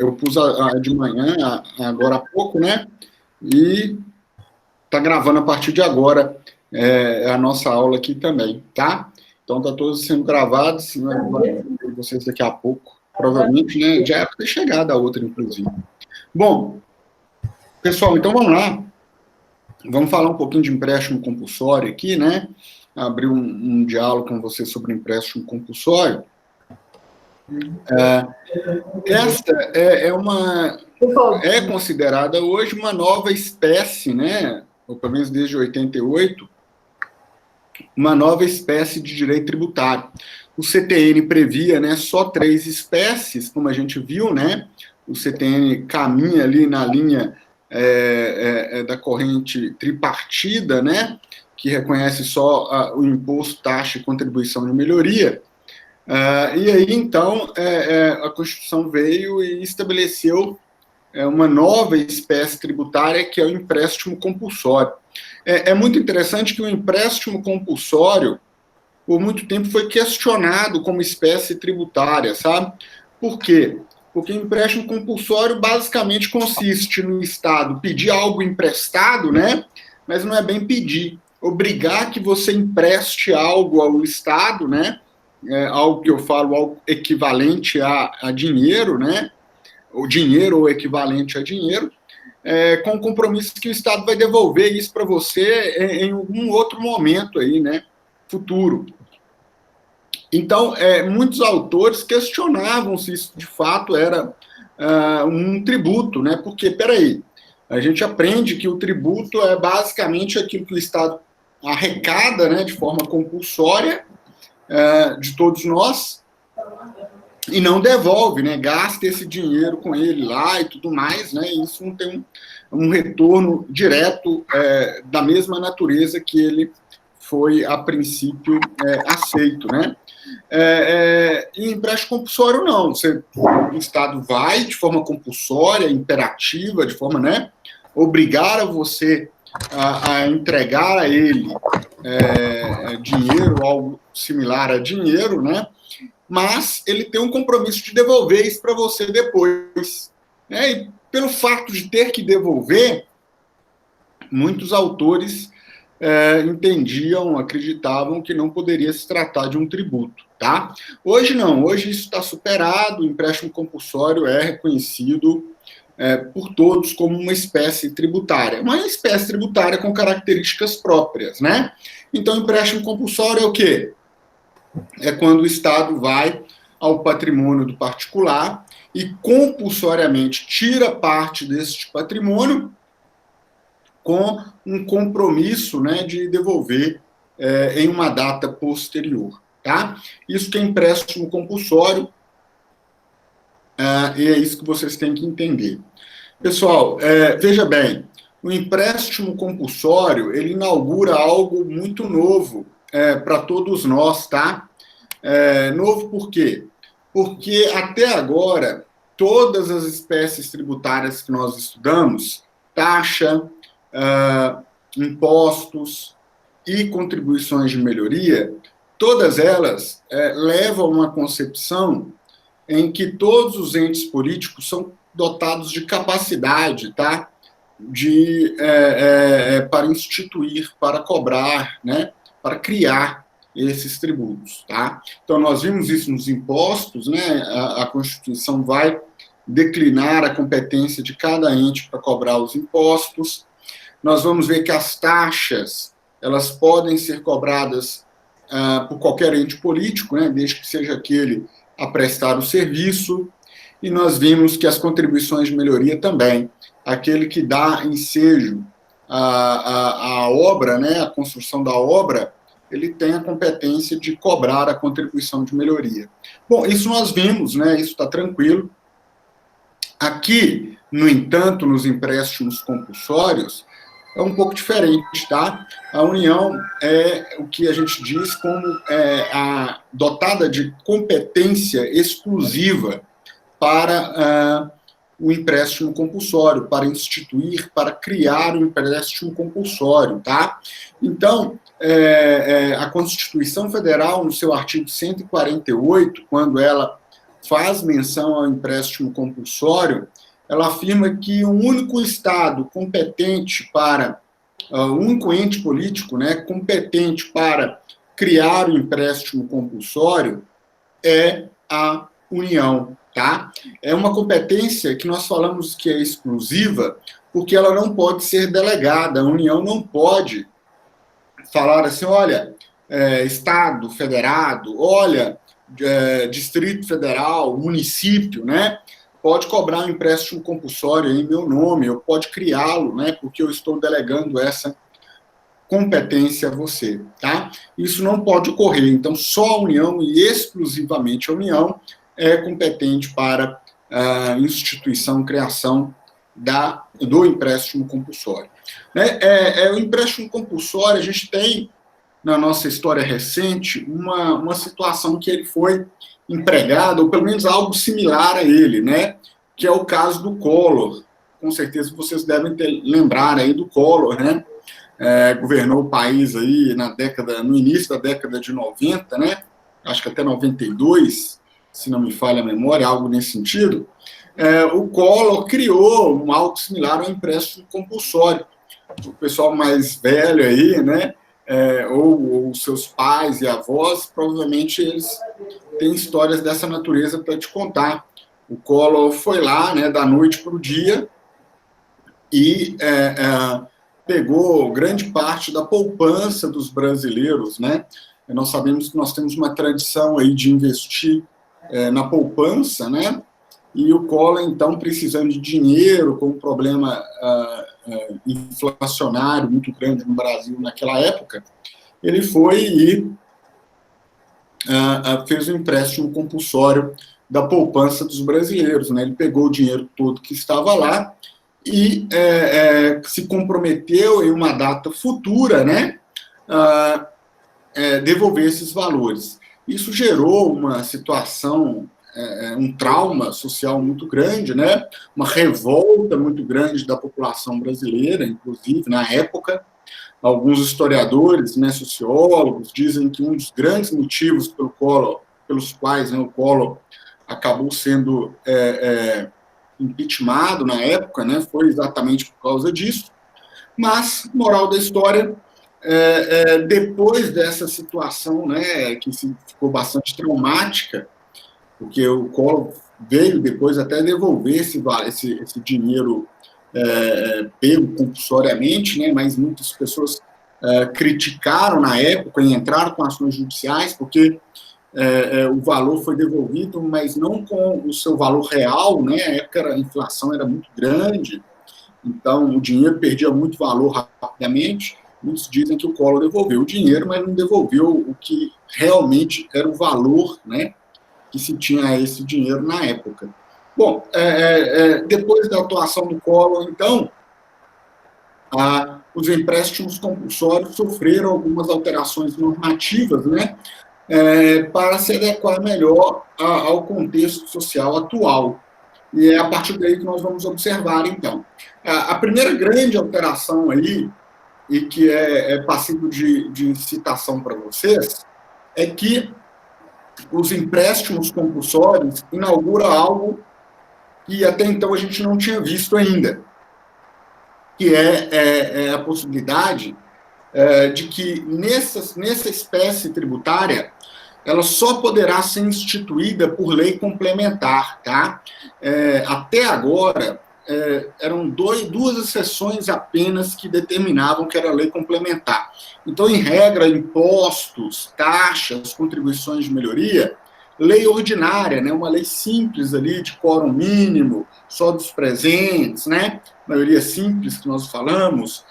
eu pus a de manhã, agora há pouco, né? E está gravando a partir de agora a nossa aula aqui também, tá? Então, está todos sendo gravados, né? Vocês daqui a pouco, provavelmente, né? Já é para ter chegado a outra, inclusive. Bom, pessoal, então vamos lá. Vamos falar um pouquinho de empréstimo compulsório aqui, né? Abrir um diálogo com vocês sobre empréstimo compulsório. Esta é considerada hoje uma nova espécie, né? Ou pelo menos desde 88, uma nova espécie de direito tributário. O CTN previa, né, só 3 espécies, como a gente viu, né? O CTN caminha ali na linha da corrente tripartida, né? Que reconhece só o imposto, taxa e contribuição de melhoria. E aí, então, a Constituição veio e estabeleceu uma nova espécie tributária, que é o empréstimo compulsório. É muito interessante que o empréstimo compulsório, por muito tempo, foi questionado como espécie tributária, sabe? Por quê? Porque o empréstimo compulsório basicamente consiste no Estado pedir algo emprestado, né? Mas não é bem pedir. Obrigar que você empreste algo ao Estado, né? Algo que eu falo, algo equivalente a dinheiro, né? O dinheiro ou equivalente a dinheiro, com o compromisso que o Estado vai devolver isso para você em algum outro momento aí, né? Futuro. Então, muitos autores questionavam se isso de fato era um tributo, né? Porque, peraí, a gente aprende que o tributo é basicamente aquilo que o Estado arrecada, né, de forma compulsória de todos nós e não devolve, né? Gasta esse dinheiro com ele lá e tudo mais, né? E isso não tem um retorno direto da mesma natureza que ele foi, a princípio, aceito, né? E empréstimo compulsório, não. O Estado vai, de forma compulsória, imperativa, de forma, né, obrigar a você a entregar a ele dinheiro, algo similar a dinheiro, né? Mas ele tem um compromisso de devolver isso para você depois. Né? E pelo fato de ter que devolver, muitos autores entendiam, acreditavam que não poderia se tratar de um tributo, tá? Hoje não, hoje isso está superado, o empréstimo compulsório é reconhecido por todos como uma espécie tributária com características próprias, né? Então, empréstimo compulsório é o quê? É quando o Estado vai ao patrimônio do particular e compulsoriamente tira parte deste patrimônio com um compromisso, né, de devolver em uma data posterior, tá? Isso que é empréstimo compulsório, e é isso que vocês têm que entender. Pessoal, veja bem, o empréstimo compulsório, ele inaugura algo muito novo para todos nós, tá? Novo por quê? Porque até agora, todas as espécies tributárias que nós estudamos, taxa, impostos e contribuições de melhoria, todas elas levam a uma concepção em que todos os entes políticos são dotados de capacidade, tá? Para instituir, para cobrar, né? Para criar esses tributos, tá? Então, nós vimos isso nos impostos, né? A Constituição vai declinar a competência de cada ente para cobrar os impostos. Nós vamos ver que as taxas, elas podem ser cobradas por qualquer ente político, né? Desde que seja aquele a prestar o serviço. E nós vimos que as contribuições de melhoria também, aquele que dá ensejo à obra, né, a construção da obra, ele tem a competência de cobrar a contribuição de melhoria. Bom, isso nós vimos, né, isso está tranquilo. Aqui, no entanto, nos empréstimos compulsórios, é um pouco diferente, tá? A União é o que a gente diz como dotada de competência exclusiva para o empréstimo compulsório, para instituir, para criar o empréstimo compulsório, tá? Então, a Constituição Federal, no seu artigo 148, quando ela faz menção ao empréstimo compulsório, ela afirma que o único Estado competente para, o único ente político, né, competente para criar o empréstimo compulsório é a União, tá? É uma competência que nós falamos que é exclusiva, porque ela não pode ser delegada. A União não pode falar assim, olha, Estado, Federado, olha, Distrito Federal, município, né? Pode cobrar um empréstimo compulsório em meu nome, ou pode criá-lo, né? Porque eu estou delegando essa competência a você, tá? Isso não pode ocorrer. Então, só a União e exclusivamente a União é competente para a instituição, criação do empréstimo compulsório. Né? O empréstimo compulsório, a gente tem, na nossa história recente, uma situação que ele foi empregado, ou pelo menos algo similar a ele, né? Que é o caso do Collor. Com certeza vocês devem lembrar aí do Collor, né? Governou o país aí no início da década de 90, né? Acho que até 92, se não me falha a memória, algo nesse sentido. O Collor criou algo similar ao empréstimo compulsório. O pessoal mais velho aí, né? Ou seus pais e avós, provavelmente eles têm histórias dessa natureza para te contar. O Collor foi lá, né, da noite para o dia, e pegou grande parte da poupança dos brasileiros, né? Nós sabemos que nós temos uma tradição aí de investir na poupança, né? E o Collor, então, precisando de dinheiro, com um problema inflacionário muito grande no Brasil naquela época, ele foi e fez um empréstimo compulsório da poupança dos brasileiros, né? Ele pegou o dinheiro todo que estava lá e se comprometeu em uma data futura, né, devolver esses valores. Isso gerou uma situação, um trauma social muito grande, né, uma revolta muito grande da população brasileira, inclusive, na época. Alguns historiadores, né, sociólogos, dizem que um dos grandes motivos pelos quais, né, o Collor acabou sendo impeachmentado na época, né, foi exatamente por causa disso. Mas, moral da história, depois dessa situação, né, que ficou bastante traumática, porque o Collor veio depois até devolver esse dinheiro pego compulsoriamente, né, mas muitas pessoas criticaram na época e entraram com ações judiciais, porque o valor foi devolvido, mas não com o seu valor real, né? A época a inflação era muito grande, então o dinheiro perdia muito valor rapidamente. Muitos dizem que o Collor devolveu o dinheiro, mas não devolveu o que realmente era o valor, né, que se tinha a esse dinheiro na época. Bom, depois da atuação do Collor, então, os empréstimos compulsórios sofreram algumas alterações normativas, né, para se adequar melhor ao contexto social atual. E é a partir daí que nós vamos observar, então. A primeira grande alteração aí, e que é passível de citação para vocês, é que os empréstimos compulsórios inaugura algo que até então a gente não tinha visto ainda, que é a possibilidade de que nessa espécie tributária ela só poderá ser instituída por lei complementar, tá? Até agora, eram duas exceções apenas que determinavam que era lei complementar. Então, em regra, impostos, taxas, contribuições de melhoria, lei ordinária, né? Uma lei simples ali, de quórum mínimo, só dos presentes, né? Maioria simples que nós falamos,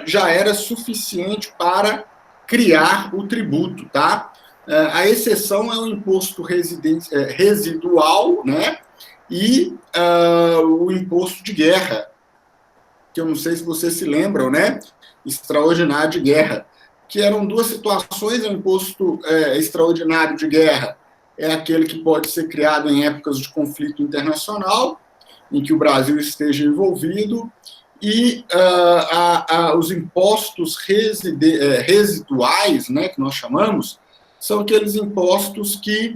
já era suficiente para criar o tributo, tá? A exceção é o imposto residual, né, e o imposto de guerra, que eu não sei se vocês se lembram, né, extraordinário de guerra, que eram duas situações. O imposto extraordinário de guerra é aquele que pode ser criado em épocas de conflito internacional, em que o Brasil esteja envolvido, e os impostos residuais, né, que nós chamamos, são aqueles impostos que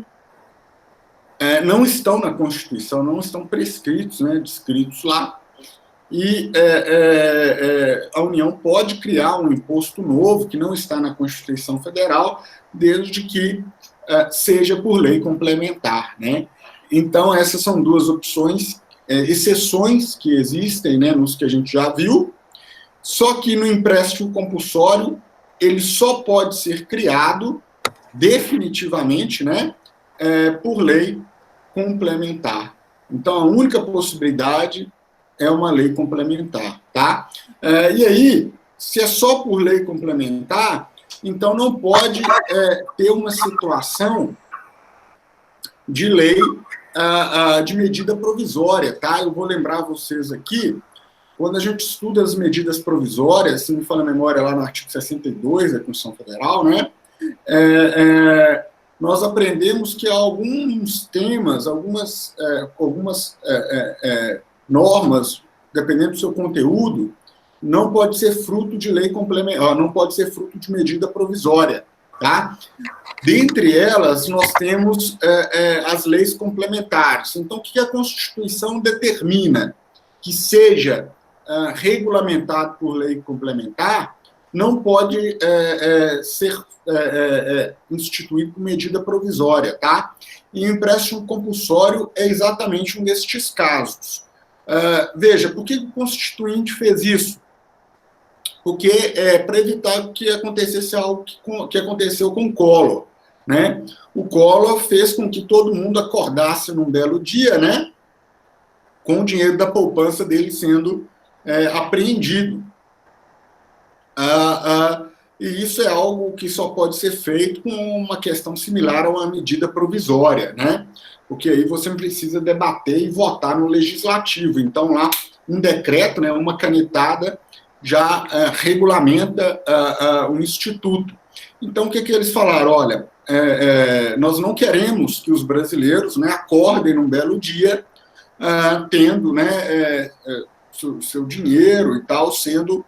não estão na Constituição, não estão prescritos, né, descritos lá, e a União pode criar um imposto novo que não está na Constituição Federal, desde que seja por lei complementar, né? Então, essas são duas opções, exceções que existem, né, nos que a gente já viu, só que no empréstimo compulsório, ele só pode ser criado definitivamente, né, por lei complementar. Então, a única possibilidade é uma lei complementar, tá? E aí, se é só por lei complementar, então não pode ter uma situação de lei de medida provisória, tá? Eu vou lembrar vocês aqui, quando a gente estuda as medidas provisórias, se me fala a memória lá no artigo 62 da Constituição Federal, né? Nós aprendemos que alguns temas, algumas normas, dependendo do seu conteúdo, não pode ser fruto de lei complementar, não pode ser fruto de medida provisória, tá? Dentre elas, nós temos as leis complementares. Então, o que a Constituição determina? Que seja regulamentado por lei complementar, não pode ser instituído por medida provisória, tá? E o empréstimo compulsório é exatamente um destes casos. Veja, por que o Constituinte fez isso? Porque para evitar que acontecesse algo que aconteceu com o Collor, né? O Collor fez com que todo mundo acordasse num belo dia, né? Com o dinheiro da poupança dele sendo apreendido. E isso é algo que só pode ser feito com uma questão similar a uma medida provisória, né? Porque aí você precisa debater e votar no legislativo. Então, lá, um decreto, né, uma canetada, já regulamenta o instituto. Então, o que eles falaram? Olha, nós não queremos que os brasileiros, né, acordem num belo dia tendo, né, seu dinheiro e tal sendo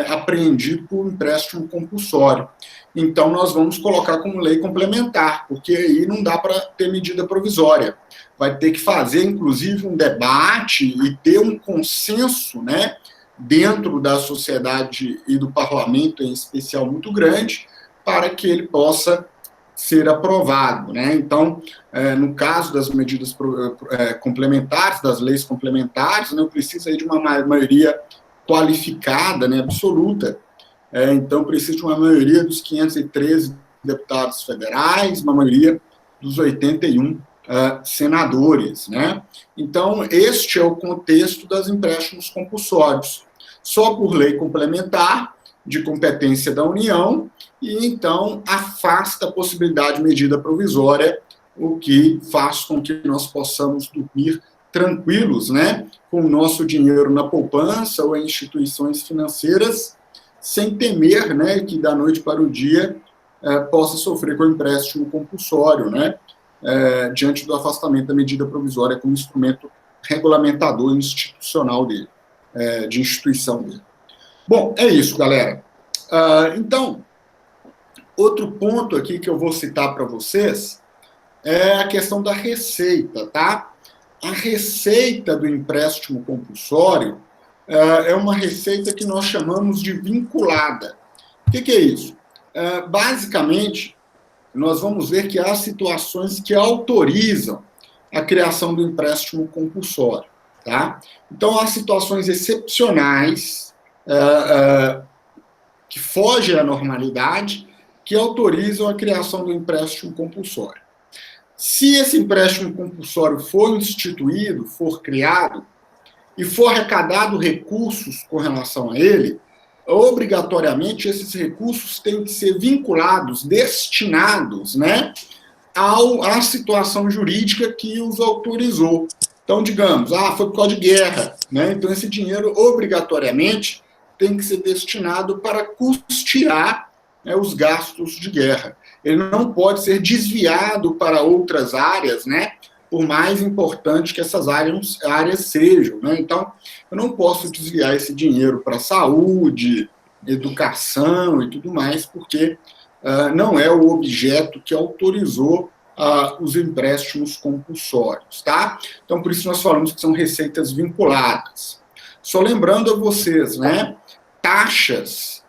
apreendido por empréstimo compulsório. Então, nós vamos colocar como lei complementar, porque aí não dá para ter medida provisória. Vai ter que fazer, inclusive, um debate e ter um consenso, né, dentro da sociedade e do parlamento, em especial, muito grande, para que ele possa ser aprovado, né? Então, no caso das medidas complementares, das leis complementares, né, precisa aí de uma maioria qualificada, né, absoluta. Então, precisa de uma maioria dos 513 deputados federais, uma maioria dos 81 senadores, né? Então, este é o contexto dos empréstimos compulsórios. Só por lei complementar, de competência da União, e então afasta a possibilidade de medida provisória, o que faz com que nós possamos dormir tranquilos, né, com o nosso dinheiro na poupança ou em instituições financeiras, sem temer, né, que da noite para o dia possa sofrer com o empréstimo compulsório, né, diante do afastamento da medida provisória como instrumento regulamentador institucional dele, de instituição dele. Bom, é isso, galera. Então, outro ponto aqui que eu vou citar para vocês é a questão da receita, tá? A receita do empréstimo compulsório é uma receita que nós chamamos de vinculada. O que é isso? Basicamente, nós vamos ver que há situações que autorizam a criação do empréstimo compulsório, tá? Então, há situações excepcionais que fogem à normalidade, que autorizam a criação do empréstimo compulsório. Se esse empréstimo compulsório for instituído, for criado, e for arrecadado recursos com relação a ele, obrigatoriamente esses recursos têm que ser vinculados, destinados, né, à situação jurídica que os autorizou. Então, digamos, foi por causa de guerra, né? Então esse dinheiro obrigatoriamente tem que ser destinado para custear, né, os gastos de guerra. Ele não pode ser desviado para outras áreas, né, por mais importante que essas áreas sejam, né? Então, eu não posso desviar esse dinheiro para saúde, educação e tudo mais, porque não é o objeto que autorizou os empréstimos compulsórios, tá? Então, por isso nós falamos que são receitas vinculadas. Só lembrando a vocês, né, taxas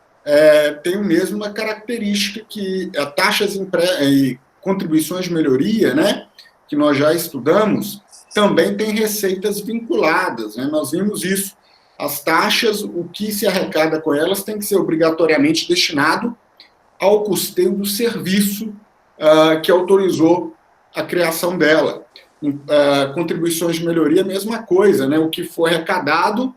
têm a mesma característica que taxas e contribuições de melhoria, né, que nós já estudamos, também tem receitas vinculadas, né? Nós vimos isso. As taxas, o que se arrecada com elas tem que ser obrigatoriamente destinado ao custeio do serviço que autorizou a criação dela. Contribuições de melhoria, mesma coisa, né? O que for arrecadado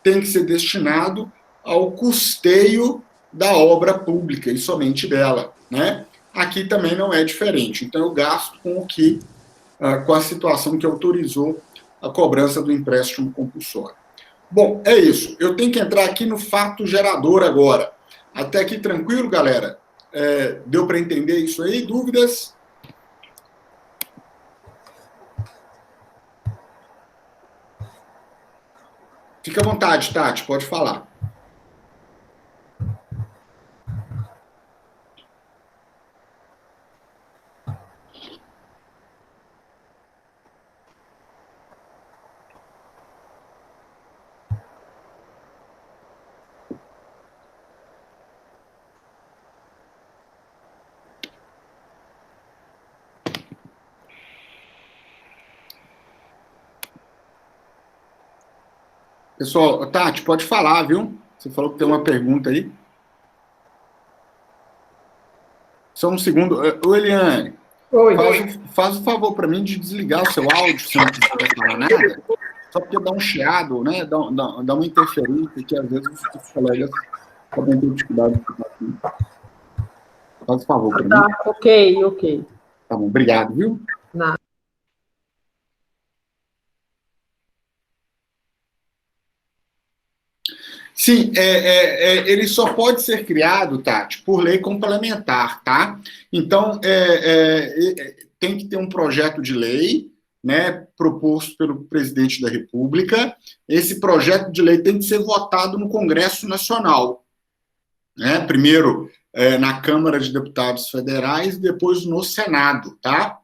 tem que ser destinado ao custeio da obra pública e somente dela, né? Aqui também não é diferente. Então, eu gasto com a situação que autorizou a cobrança do empréstimo compulsório. Bom, é isso. Eu tenho que entrar aqui no fato gerador agora. Até aqui tranquilo, galera? Deu para entender isso aí? Dúvidas? Fica à vontade, Tati, pode falar. Pessoal, Tati, pode falar, viu? Você falou que tem uma pergunta aí. Só um segundo. Ô, Eliane, Oi. Faz o favor para mim de desligar o seu áudio, se não quiser falar nada, só porque dá um chiado, né? Dá uma interferência que às vezes os colegas podem ter dificuldade de ficar aqui. Faz o favor para mim. Tá, ok. Tá bom, obrigado, viu? Nada. Sim, ele só pode ser criado, Tati, por lei complementar, tá? Então, tem que ter um projeto de lei, né, proposto pelo presidente da República. Esse projeto de lei tem que ser votado no Congresso Nacional, né? Primeiro na Câmara de Deputados Federais, depois no Senado, tá?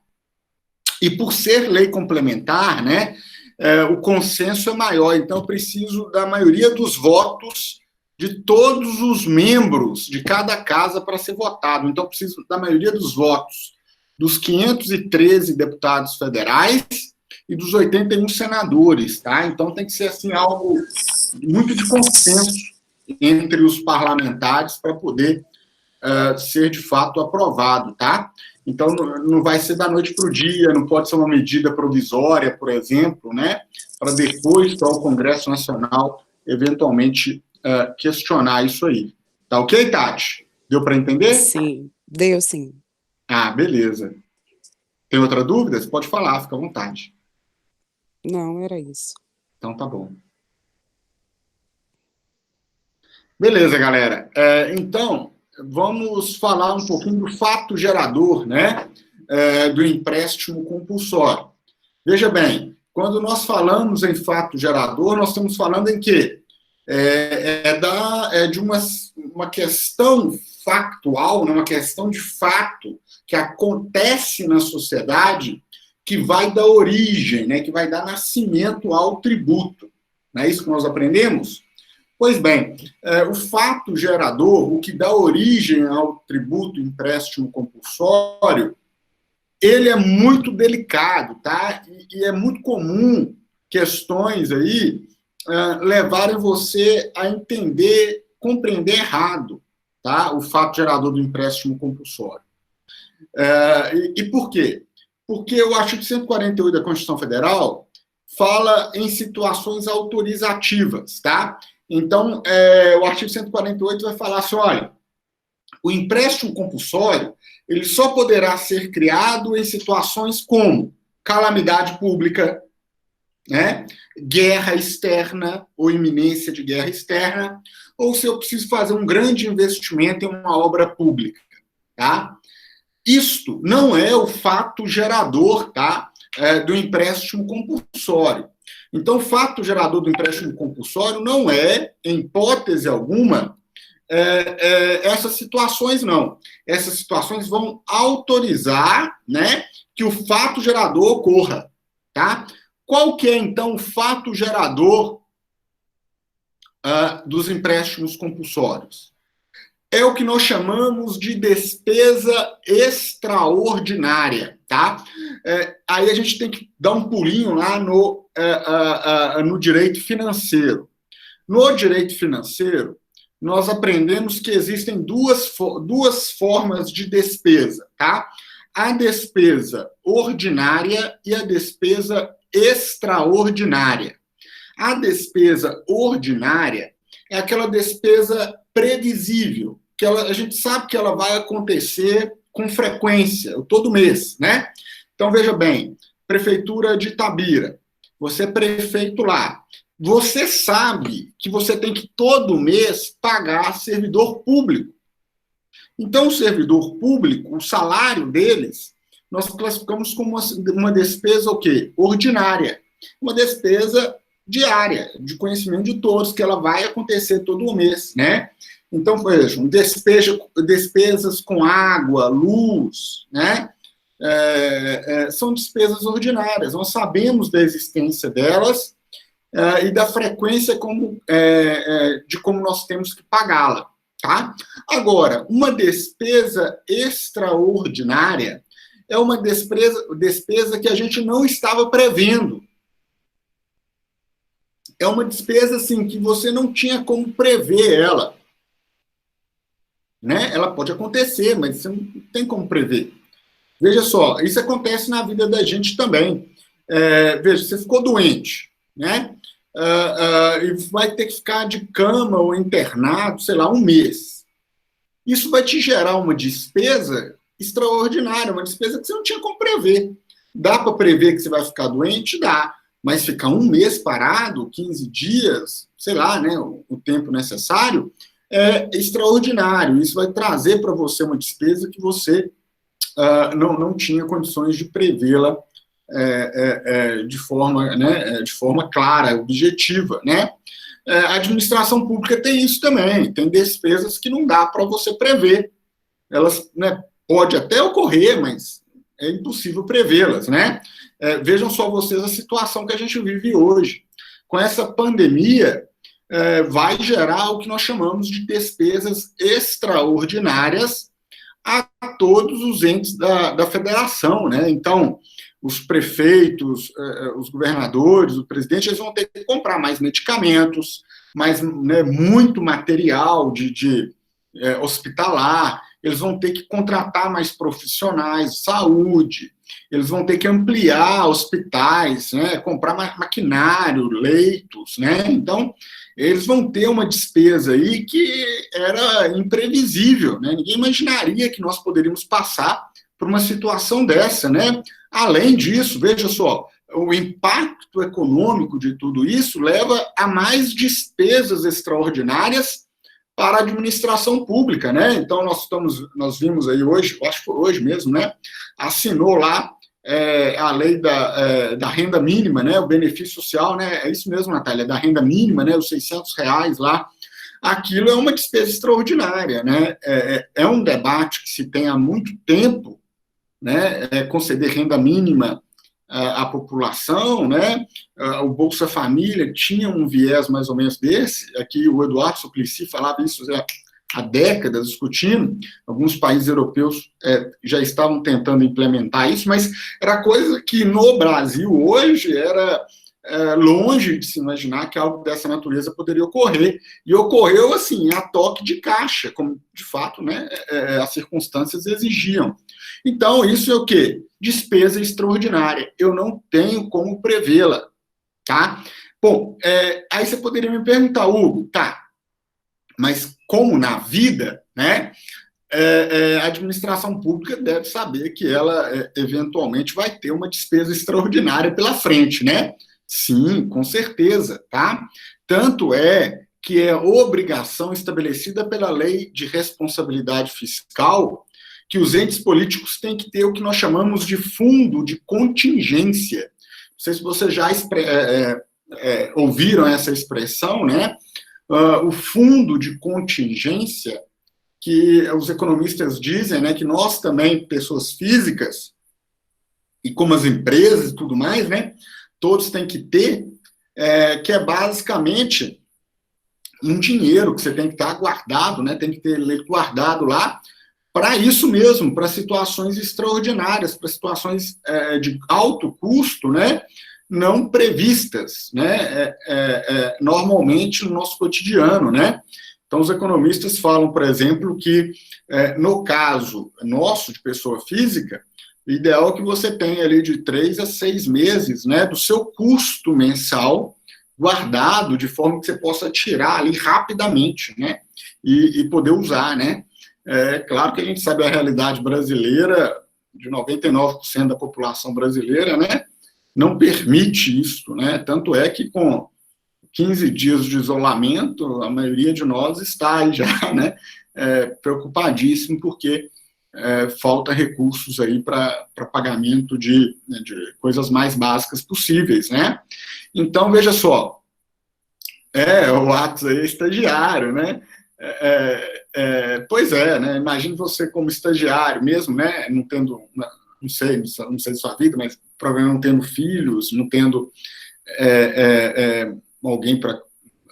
E por ser lei complementar, né, o consenso é maior, então eu preciso da maioria dos votos de todos os membros de cada casa para ser votado. Então, eu preciso da maioria dos votos dos 513 deputados federais e dos 81 senadores, tá? Então, tem que ser, assim, algo muito de consenso entre os parlamentares para poder ser, de fato, aprovado, tá? Então, não vai ser da noite para o dia, não pode ser uma medida provisória, por exemplo, né? Para depois só o Congresso Nacional eventualmente questionar isso aí. Tá ok, Tati? Deu para entender? Sim, deu sim. Ah, beleza. Tem outra dúvida? Você pode falar, fica à vontade. Não, era isso. Então, tá bom. Beleza, galera. Então, vamos falar um pouquinho do fato gerador, né, do empréstimo compulsório. Veja bem, quando nós falamos em fato gerador, nós estamos falando em quê? De uma questão factual, né, uma questão de fato que acontece na sociedade que vai dar origem, né, que vai dar nascimento ao tributo. Não é isso que nós aprendemos? Pois bem, o fato gerador, o que dá origem ao tributo empréstimo compulsório, ele é muito delicado, tá? E é muito comum questões aí levarem você a entender, compreender errado, tá? O fato gerador do empréstimo compulsório. E por quê? Porque o artigo 148 da Constituição Federal fala em situações autorizativas, tá? Então, o artigo 148 vai falar assim, olha, o empréstimo compulsório, ele só poderá ser criado em situações como calamidade pública, né, guerra externa ou iminência de guerra externa, ou se eu preciso fazer um grande investimento em uma obra pública, tá? Isto não é o fato gerador, tá, do empréstimo compulsório. Então, o fato gerador do empréstimo compulsório não é, em hipótese alguma, essas situações não. Essas situações vão autorizar, né, que o fato gerador ocorra, tá? Qual que é, então, o fato gerador dos empréstimos compulsórios? É o que nós chamamos de despesa extraordinária, tá? Aí a gente tem que dar um pulinho lá no direito financeiro. No direito financeiro, nós aprendemos que existem duas formas de despesa, tá? A despesa ordinária e a despesa extraordinária. A despesa ordinária é aquela despesa previsível, que a gente sabe que ela vai acontecer com frequência, todo mês, né? Então, veja bem, Prefeitura de Itabira, você é prefeito lá, você sabe que você tem que todo mês pagar servidor público. Então, o servidor público, o salário deles, nós classificamos como uma despesa o quê? Ordinária. Uma despesa diária, de conhecimento de todos, que ela vai acontecer todo mês, né? Então, vejam, despesas com água, luz, né? São despesas ordinárias. Nós sabemos da existência delas e da frequência de como nós temos que pagá-la, tá? Agora, uma despesa extraordinária é uma despesa que a gente não estava prevendo. É uma despesa, assim, que você não tinha como prever ela. Né? Ela pode acontecer, mas você não tem como prever. Veja só, isso acontece na vida da gente também. Veja, você ficou doente, né? E vai ter que ficar de cama ou internado, sei lá, um mês. Isso vai te gerar uma despesa extraordinária, uma despesa que você não tinha como prever. Dá para prever que você vai ficar doente? Dá. Mas ficar um mês parado, 15 dias, sei lá, né, o tempo necessário, é extraordinário. Isso vai trazer para você uma despesa que você não tinha condições de prevê-la de forma clara, objetiva, né? A administração pública tem isso também, tem despesas que não dá para você prever. Elas, né, pode até ocorrer, mas é impossível prevê-las, né? Vejam só vocês a situação que a gente vive hoje. Com essa pandemia, vai gerar o que nós chamamos de despesas extraordinárias a todos os entes da federação, né? Então, os prefeitos, os governadores, o presidente, eles vão ter que comprar mais medicamentos, muito material de hospitalar, eles vão ter que contratar mais profissionais de saúde, eles vão ter que ampliar hospitais, né, comprar mais maquinário, leitos, né? Então, eles vão ter uma despesa aí que era imprevisível, né? Ninguém imaginaria que nós poderíamos passar por uma situação dessa, né? Além disso, veja só, o impacto econômico de tudo isso leva a mais despesas extraordinárias para a administração pública, né? Então, nós vimos aí hoje, acho que foi hoje mesmo, né? Assinou lá a lei da renda mínima, né? O benefício social, né? É isso mesmo, Natália, da renda mínima, né? Os R$ 600 lá. Aquilo é uma despesa extraordinária, né? É um debate que se tem há muito tempo, né? Conceder renda mínima à população, né? O Bolsa Família tinha um viés mais ou menos desse. Aqui o Eduardo Suplicy falava isso há décadas, discutindo. Alguns países europeus já estavam tentando implementar isso, mas era coisa que no Brasil hoje era longe de se imaginar que algo dessa natureza poderia ocorrer. E ocorreu, assim, a toque de caixa, como, de fato, né, as circunstâncias exigiam. Então, isso é o quê? Despesa extraordinária. Eu não tenho como prevê-la, tá? Bom, aí você poderia me perguntar, Hugo, tá, mas como na vida, né, a administração pública deve saber que ela, eventualmente, vai ter uma despesa extraordinária pela frente, né? Sim, com certeza, tá? Tanto é que é obrigação estabelecida pela Lei de Responsabilidade Fiscal que os entes políticos têm que ter o que nós chamamos de fundo de contingência. Não sei se vocês já ouviram essa expressão, né? o fundo de contingência, que os economistas dizem, né, que nós também, pessoas físicas, e como as empresas e tudo mais, né, todos têm que ter, que é basicamente um dinheiro que você tem que estar guardado, né, tem que ter guardado lá, para isso mesmo, para situações extraordinárias, para situações de alto custo, né, não previstas, né, normalmente no nosso cotidiano, né. Então, os economistas falam, por exemplo, que no caso nosso, de pessoa física, o ideal é que você tenha ali de 3 a 6 meses, né, do seu custo mensal guardado, de forma que você possa tirar ali rapidamente, né, e poder usar, né. Claro que a gente sabe a realidade brasileira, de 99% da população brasileira, né, não permite isso, né, tanto é que com 15 dias de isolamento, a maioria de nós está aí já, né, preocupadíssimo, porque falta recursos aí para pagamento de coisas mais básicas possíveis, né. Então, veja só, o Atos aí é estagiário, né, pois é, né, imagine você como estagiário mesmo, né, não tendo, não sei de sua vida, mas provavelmente não tendo filhos, não tendo alguém para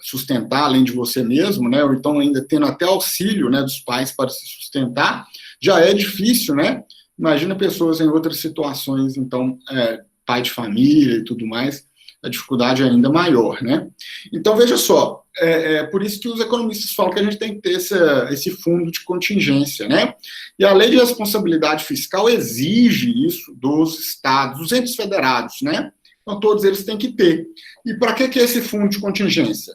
sustentar além de você mesmo, né, ou então ainda tendo até auxílio, né, dos pais para se sustentar, já é difícil, né, imagina pessoas em outras situações, então, pai de família e tudo mais, a dificuldade é ainda maior, né. Então, veja só, por isso que os economistas falam que a gente tem que ter esse fundo de contingência, né, e a lei de responsabilidade fiscal exige isso dos estados, dos entes federados, né, então todos eles têm que ter. E para que é esse fundo de contingência?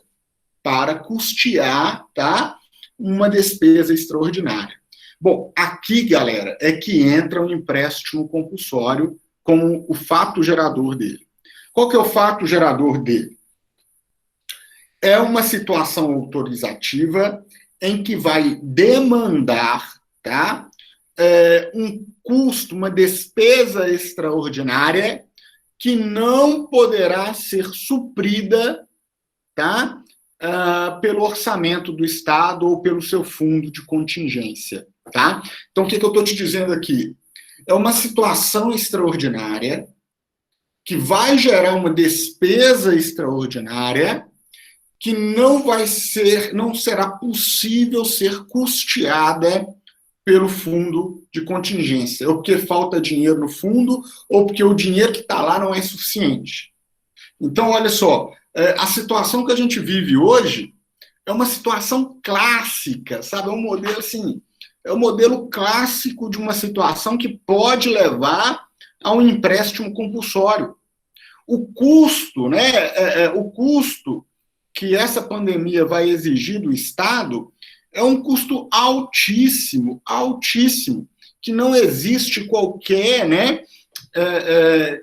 Para custear, tá, uma despesa extraordinária. Bom, aqui, galera, é que entra o empréstimo compulsório como o fato gerador dele. Qual que é o fato gerador dele? É uma situação autorizativa em que vai demandar, tá, um custo, uma despesa extraordinária que não poderá ser suprida, tá, pelo orçamento do Estado ou pelo seu fundo de contingência, tá? Então, o que eu estou te dizendo aqui? É uma situação extraordinária que vai gerar uma despesa extraordinária que não será possível ser custeada pelo fundo de contingência, ou porque falta dinheiro no fundo, ou porque o dinheiro que está lá não é suficiente. Então, olha só, a situação que a gente vive hoje é uma situação clássica, sabe? É um modelo assim, é um modelo clássico de uma situação que pode levar a um empréstimo compulsório. O custo, né? O custo que essa pandemia vai exigir do Estado é um custo altíssimo, altíssimo, que não existe qualquer, né,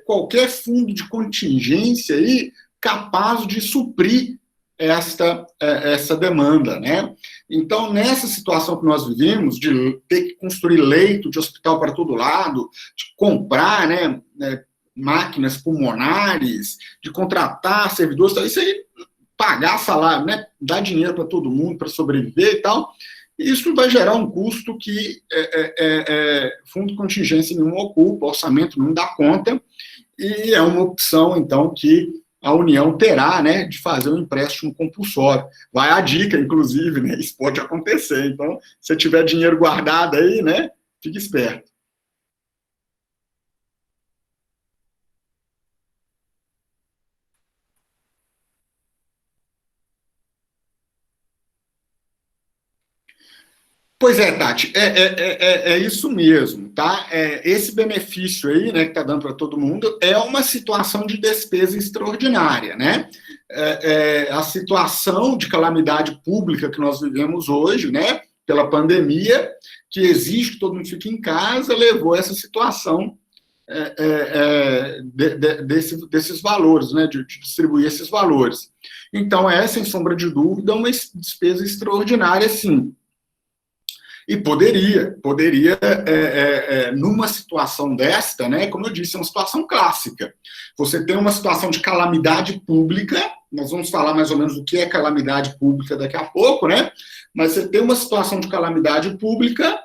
qualquer fundo de contingência aí capaz de suprir essa demanda, né? Então, nessa situação que nós vivemos, de ter que construir leito de hospital para todo lado, de comprar, né, máquinas pulmonares, de contratar servidores, isso aí, pagar salário, né, dar dinheiro para todo mundo para sobreviver e tal, isso vai gerar um custo que fundo de contingência não ocupa, orçamento não dá conta, e é uma opção, então, que a União terá, né, de fazer um empréstimo compulsório. Vai a dica, inclusive, né, isso pode acontecer. Então, se tiver dinheiro guardado aí, né, fique esperto. Pois é, Tati, é isso mesmo, tá? Esse benefício aí, né, que está dando para todo mundo, é uma situação de despesa extraordinária, né? A situação de calamidade pública que nós vivemos hoje, né, pela pandemia, que exige que todo mundo fique em casa, levou a essa situação desses valores, né, de distribuir esses valores. Então, sem sombra de dúvida, uma despesa extraordinária, sim. E poderia, numa situação desta, né, como eu disse, é uma situação clássica. Você tem uma situação de calamidade pública, nós vamos falar mais ou menos o que é calamidade pública daqui a pouco, né? Mas você tem uma situação de calamidade pública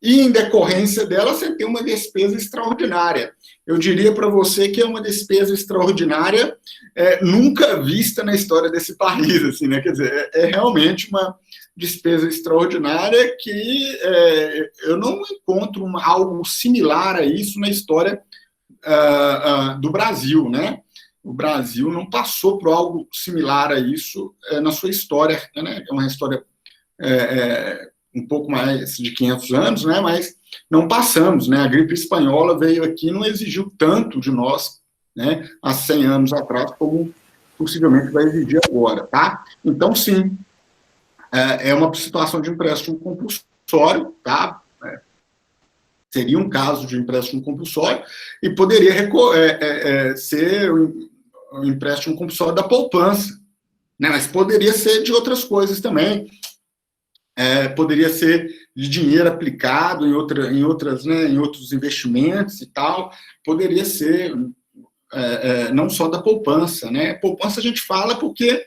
e, em decorrência dela, você tem uma despesa extraordinária. Eu diria para você que é uma despesa extraordinária nunca vista na história desse país, assim, né? Quer dizer, é realmente uma despesa extraordinária que eu não encontro algo similar a isso na história do Brasil, né? O Brasil não passou por algo similar a isso na sua história, né? É uma história um pouco mais de 500 anos, né? Mas não passamos, né? A gripe espanhola veio aqui e não exigiu tanto de nós, né? Há 100 anos atrás, como possivelmente vai exigir agora, tá? Então, sim, é uma situação de empréstimo compulsório, tá? Seria um caso de empréstimo compulsório e poderia ser um empréstimo compulsório da poupança, né? Mas poderia ser de outras coisas também. Poderia ser de dinheiro aplicado em outros investimentos e tal. Poderia ser não só da poupança, né? Poupança a gente fala porque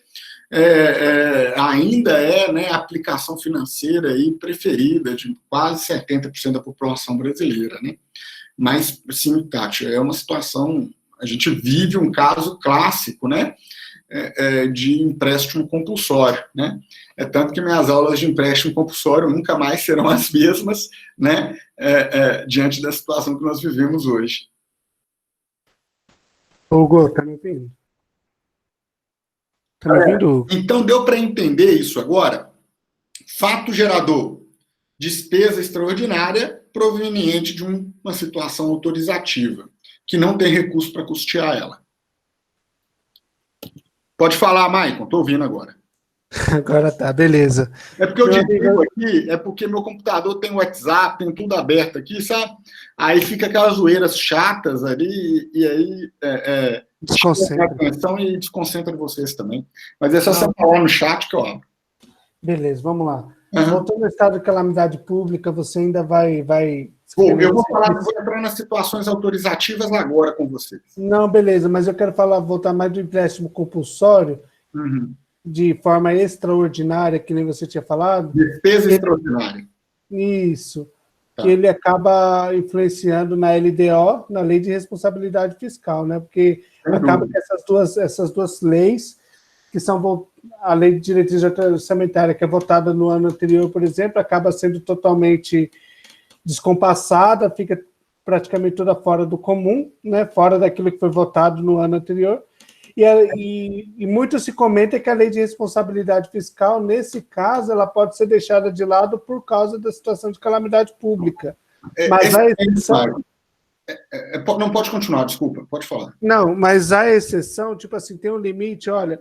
ainda né, a aplicação financeira aí preferida de quase 70% da população brasileira, né? Mas, sim, Tati, é uma situação, a gente vive um caso clássico, né, de empréstimo compulsório, né? É tanto que minhas aulas de empréstimo compulsório nunca mais serão as mesmas, né, diante da situação que nós vivemos hoje. Hugo, tá me ouvindo? Tá me ouvindo? Então, deu para entender isso agora? Fato gerador, despesa extraordinária proveniente de uma situação autorizativa, que não tem recurso para custear ela. Pode falar, Maicon, estou ouvindo agora. Agora tá, beleza. É porque eu digo aqui, é porque meu computador tem WhatsApp, tem tudo aberto aqui, sabe? Aí fica aquelas zoeiras chatas ali, e aí desconcentra a atenção e desconcentra vocês também. Mas é só você falar no chat que eu abro. Beleza, vamos lá. Voltando ao estado de calamidade pública, você ainda vai eu vou entrar nas situações autorizativas agora com vocês. Não, beleza, mas eu quero voltar mais do empréstimo compulsório, de forma extraordinária, que nem você tinha falado. Despesa extraordinária. Isso. Tá. Que ele acaba influenciando na LDO, na Lei de Responsabilidade Fiscal, né? Porque acaba que essas duas leis, que são a Lei de Diretriz Orçamentária, que é votada no ano anterior, por exemplo, acaba sendo totalmente descompassada, fica praticamente toda fora do comum, né? Fora daquilo que foi votado no ano anterior. E muito se comenta que a Lei de Responsabilidade Fiscal, nesse caso, ela pode ser deixada de lado por causa da situação de calamidade pública. Mas a exceção... Não, pode continuar, desculpa, pode falar. Não, mas a exceção, tipo assim, tem um limite, olha,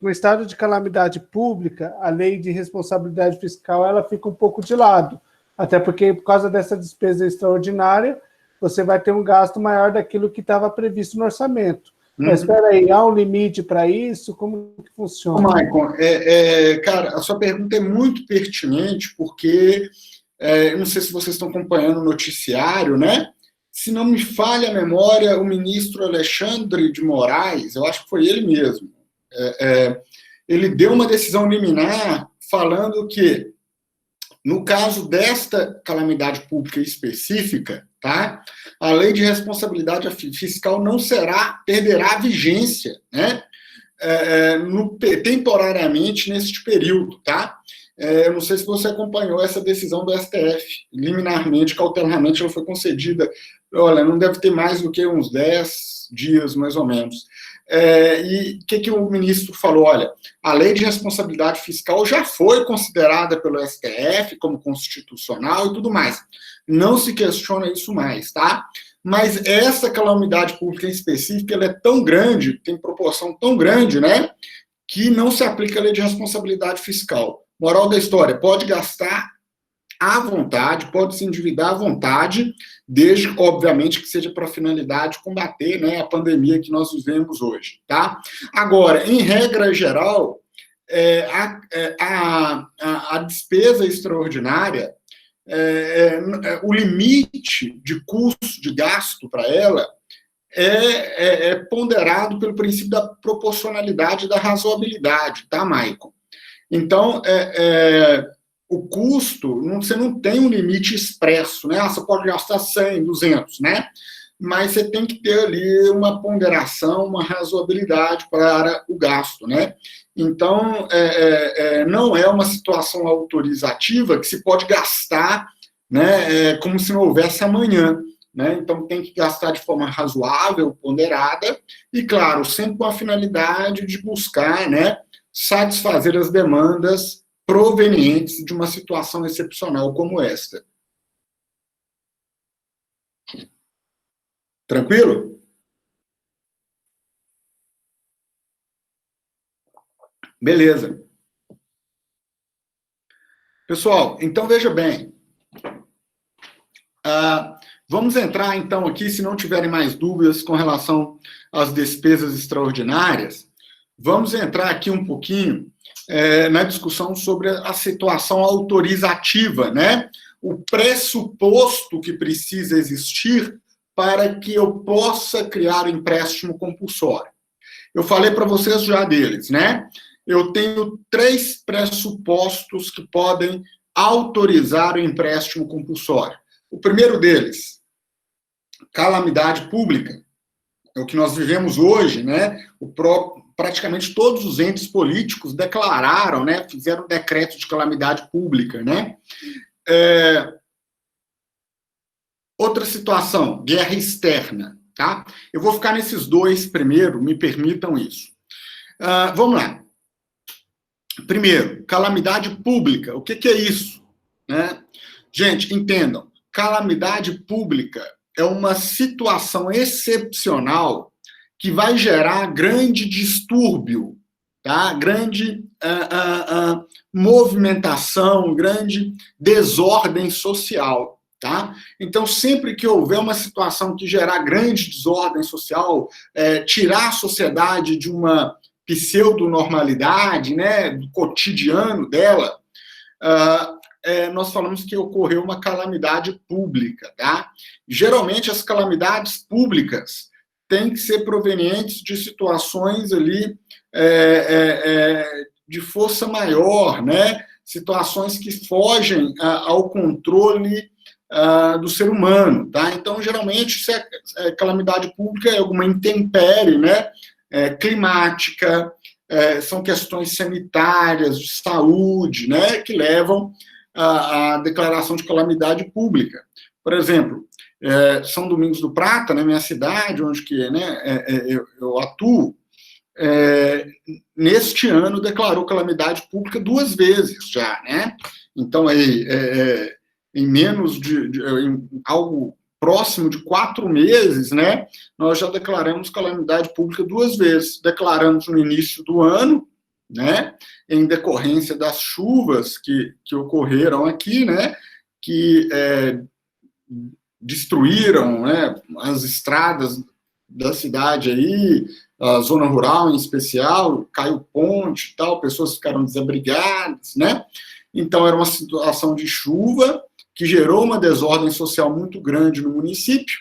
no estado de calamidade pública, a Lei de Responsabilidade Fiscal, ela fica um pouco de lado, até porque, por causa dessa despesa extraordinária, você vai ter um gasto maior daquilo que estava previsto no orçamento. Mas espera aí, há um limite para isso? Como que funciona? Maicon, cara, a sua pergunta é muito pertinente, porque eu não sei se vocês estão acompanhando o noticiário, né? Se não me falha a memória, o ministro Alexandre de Moraes, eu acho que foi ele mesmo, ele deu uma decisão liminar falando que, no caso desta calamidade pública específica, tá? A Lei de Responsabilidade Fiscal não perderá vigência, né? Temporariamente neste período, tá? Eu não sei se você acompanhou essa decisão do STF, liminarmente, cautelarmente, ela foi concedida, olha, não deve ter mais do que uns 10 dias, mais ou menos. E o que o ministro falou? Olha, a Lei de Responsabilidade Fiscal já foi considerada pelo STF como constitucional e tudo mais. Não se questiona isso mais, tá? Mas essa calamidade pública em específico, ela é tão grande, tem proporção tão grande, né, que não se aplica a Lei de Responsabilidade Fiscal. Moral da história, pode gastar à vontade, pode se endividar à vontade, desde, obviamente, que seja para a finalidade de combater, né, a pandemia que nós vivemos hoje, tá? Agora, em regra geral, a despesa extraordinária, o limite de custo, de gasto para ela, é ponderado pelo princípio da proporcionalidade e da razoabilidade, tá, Maicon? Então, o custo, você não tem um limite expresso, né? Você pode gastar 100, 200, né? Mas você tem que ter ali uma ponderação, uma razoabilidade para o gasto, né? Então, não é uma situação autorizativa que se pode gastar, né, como se não houvesse amanhã, né? Então, tem que gastar de forma razoável, ponderada, e, claro, sempre com a finalidade de buscar, né, satisfazer as demandas provenientes de uma situação excepcional como esta. Tranquilo? Beleza. Pessoal, então veja bem. Vamos entrar, então, aqui, se não tiverem mais dúvidas com relação às despesas extraordinárias, vamos entrar aqui um pouquinho na discussão sobre a situação autorizativa, né? O pressuposto que precisa existir para que eu possa criar o empréstimo compulsório. Eu falei para vocês já deles, né? Eu tenho 3 pressupostos que podem autorizar o empréstimo compulsório. O primeiro deles, calamidade pública. É o que nós vivemos hoje, né? Praticamente todos os entes políticos declararam, né? Fizeram decreto de calamidade pública, né? Outra situação, guerra externa, tá? Eu vou ficar nesses 2 primeiro, me permitam isso. Vamos lá. Primeiro, calamidade pública. O que é isso? Né? Gente, entendam. Calamidade pública é uma situação excepcional que vai gerar grande distúrbio, tá? Grande movimentação, grande desordem social. Tá? Então, sempre que houver uma situação que gerar grande desordem social, tirar a sociedade de uma pseudo-normalidade, né, do cotidiano dela, nós falamos que ocorreu uma calamidade pública. Tá? Geralmente, as calamidades públicas têm que ser provenientes de situações ali de força maior, né? Situações que fogem ao controle do ser humano, tá? Então, geralmente, se calamidade pública é alguma intempérie, né? Climática, são questões sanitárias, de saúde, né? Que levam à declaração de calamidade pública. Por exemplo, São Domingos do Prata, na minha cidade, onde que, né, eu atuo, neste ano declarou calamidade pública 2 vezes já, né? Então, aí, em menos em algo próximo de 4 meses, né, nós já declaramos calamidade pública 2 vezes. Declaramos no início do ano, né, em decorrência das chuvas que ocorreram aqui, né, que destruíram, né, as estradas da cidade aí, a zona rural em especial, caiu ponte e tal, pessoas ficaram desabrigadas, né? Então, era uma situação de chuva que gerou uma desordem social muito grande no município,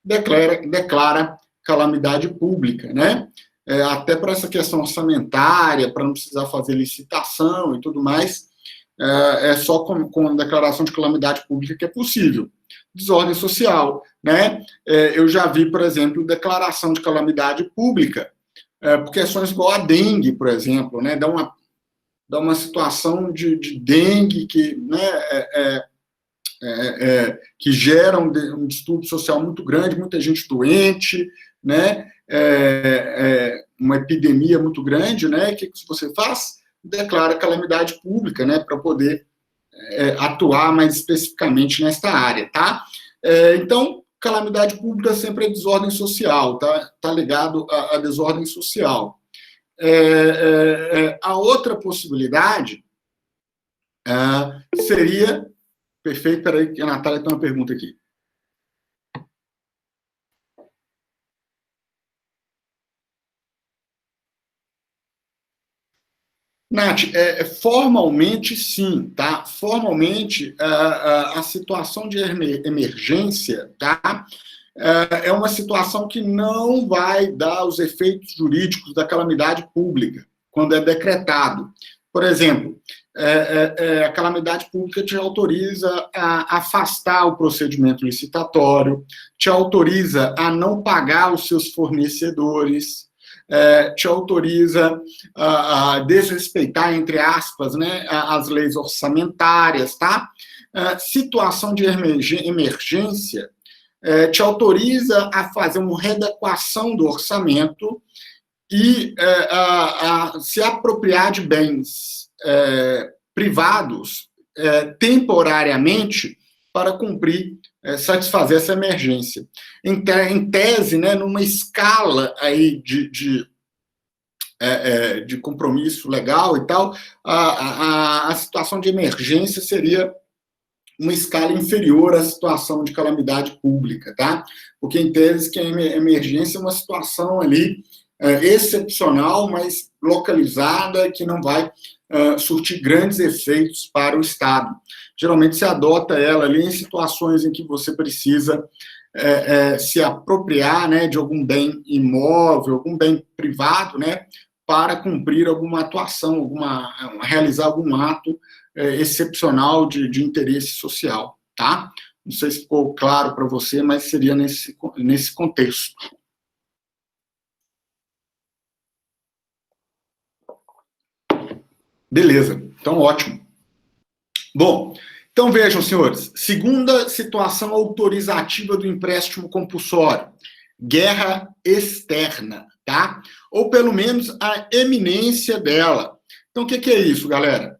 declara calamidade pública, né? Até para essa questão orçamentária, para não precisar fazer licitação e tudo mais, é só com a declaração de calamidade pública que é possível. Desordem social, né? Eu já vi, por exemplo, declaração de calamidade pública por questões igual a dengue, por exemplo, né? Dá uma situação de dengue que, né, que gera um distúrbio social muito grande, muita gente doente, né? Uma epidemia muito grande, né? O que você faz? Declara calamidade pública, né? Para poder atuar mais especificamente nesta área, tá? Então, calamidade pública sempre é desordem social, tá? Tá ligado à desordem social. A outra possibilidade seria... Perfeito, peraí, que a Natália tem uma pergunta aqui. Nath, formalmente sim, tá? Formalmente, a situação de emergência, tá? é uma situação que não vai dar os efeitos jurídicos da calamidade pública, quando é decretado. Por exemplo, a calamidade pública te autoriza a afastar o procedimento licitatório, te autoriza a não pagar os seus fornecedores, te autoriza a desrespeitar, entre aspas, né, as leis orçamentárias, tá? Situação de emergência te autoriza a fazer uma readequação do orçamento e a se apropriar de bens privados temporariamente para cumprir, satisfazer essa emergência. Em tese, né, numa escala aí de compromisso legal e tal, a situação de emergência seria uma escala inferior à situação de calamidade pública, tá? Porque, em tese, que a emergência é uma situação ali excepcional, mas localizada, que não vai surtir grandes efeitos para o Estado. Geralmente se adota ela ali em situações em que você precisa se apropriar, né, de algum bem imóvel, algum bem privado, né, para cumprir alguma atuação, realizar algum ato excepcional de interesse social, tá? Não sei se ficou claro para você, mas seria nesse contexto. Beleza, então ótimo. Bom, então vejam, senhores, segunda situação autorizativa do empréstimo compulsório, guerra externa, tá? Ou pelo menos a eminência dela. Então o que é isso, galera?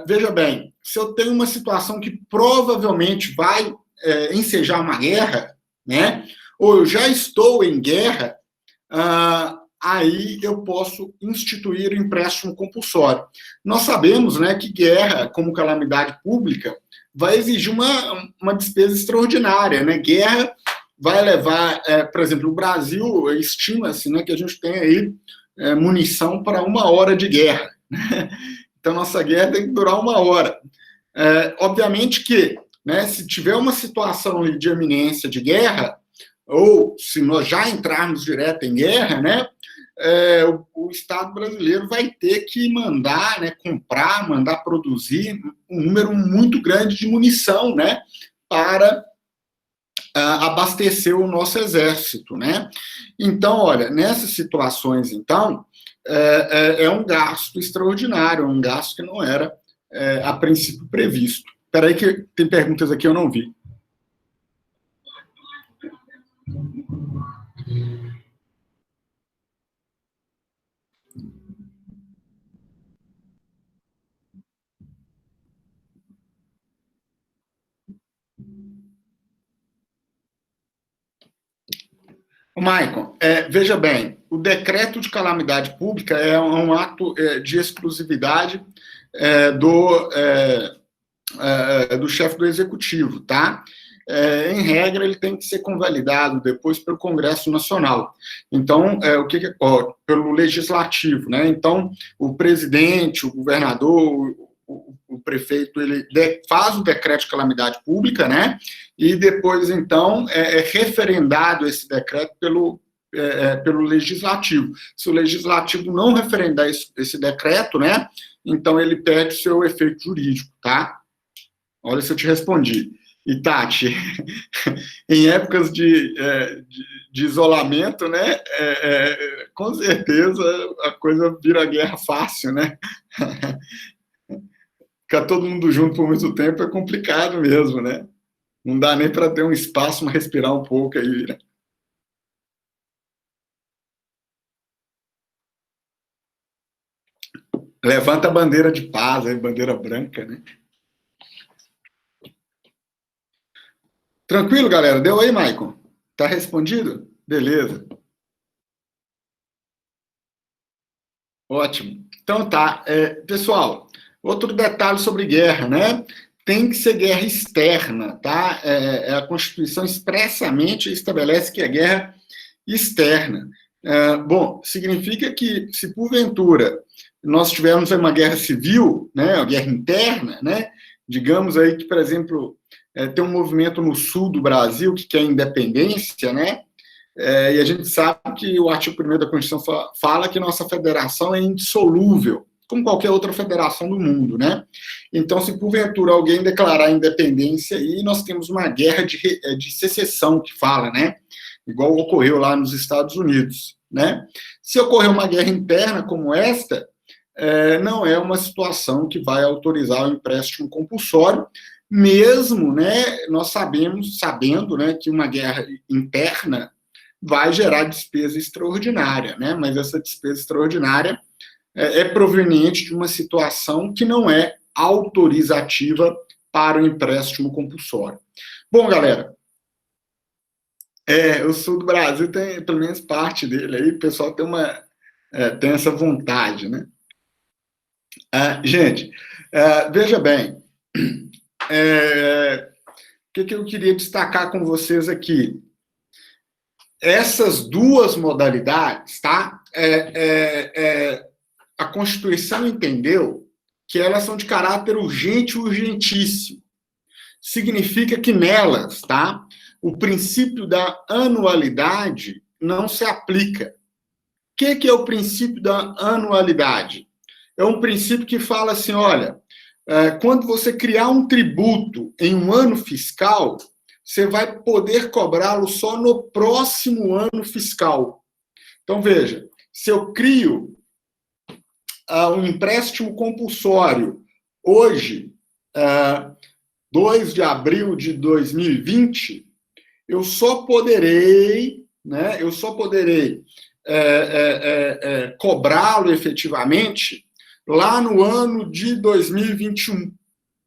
Veja bem, se eu tenho uma situação que provavelmente vai ensejar uma guerra, né? Ou eu já estou em guerra, aí eu posso instituir o empréstimo compulsório. Nós sabemos, né, que guerra, como calamidade pública, vai exigir uma despesa extraordinária, né? Guerra vai levar, por exemplo, o Brasil, estima-se, né, que a gente tem aí munição para 1 hora de guerra, né? Então, nossa guerra tem que durar 1 hora. Obviamente que, né, se tiver uma situação de eminência de guerra, ou se nós já entrarmos direto em guerra, né, o Estado brasileiro vai ter que mandar, né, comprar, mandar produzir um número muito grande de munição, né, para abastecer o nosso exército, né? Então, olha, nessas situações, então, é um gasto extraordinário, um gasto que não era, a princípio, previsto. Espera aí que tem perguntas aqui que eu não vi. Maicon, veja bem, o decreto de calamidade pública é um ato de exclusividade do chefe do executivo, tá? Em regra, ele tem que ser convalidado depois pelo Congresso Nacional. Então, pelo Legislativo, né? Então, o presidente, o governador, o prefeito, ele faz o decreto de calamidade pública, né? E depois, então, é referendado esse decreto pelo Legislativo. Se o Legislativo não referendar esse decreto, né? Então, ele perde seu efeito jurídico, tá? Olha se eu te respondi. E, Tati, em épocas de isolamento, né, com certeza a coisa vira guerra fácil, né? Ficar todo mundo junto por muito tempo é complicado mesmo, né? Não dá nem para ter um espaço, mas respirar um pouco aí, né? Levanta a bandeira de paz, a bandeira branca, né? Tranquilo, galera? Deu aí, Maicon? Tá respondido? Beleza. Ótimo. Então tá. Pessoal, outro detalhe sobre guerra, né? Tem que ser guerra externa, tá? A Constituição expressamente estabelece que é guerra externa. Bom, significa que se porventura nós tivermos uma guerra civil, né, uma guerra interna, né, digamos aí que, por exemplo, tem um movimento no sul do Brasil que quer independência, né? E a gente sabe que o artigo 1º da Constituição fala que nossa federação é indissolúvel, como qualquer outra federação do mundo, né? Então, se porventura alguém declarar independência, aí nós temos uma guerra de secessão, que fala, né? Igual ocorreu lá nos Estados Unidos, né? Se ocorrer uma guerra interna como esta, não é uma situação que vai autorizar o empréstimo compulsório, mesmo, né, nós sabendo, né, que uma guerra interna vai gerar despesa extraordinária, né? Mas essa despesa extraordinária é proveniente de uma situação que não é autorizativa para o empréstimo compulsório. Bom, galera, o sul do Brasil tem pelo menos parte dele aí, o pessoal tem essa vontade, né? Gente, veja bem, o que eu queria destacar com vocês aqui? Essas duas modalidades, tá? A Constituição entendeu que elas são de caráter urgente e urgentíssimo. Significa que nelas, tá? O princípio da anualidade não se aplica. O que é o princípio da anualidade? É um princípio que fala assim, olha, quando você criar um tributo em um ano fiscal, você vai poder cobrá-lo só no próximo ano fiscal. Então, veja, se eu crio um empréstimo compulsório hoje, 2 de abril de 2020, eu só poderei, né, cobrá-lo efetivamente lá no ano de 2021,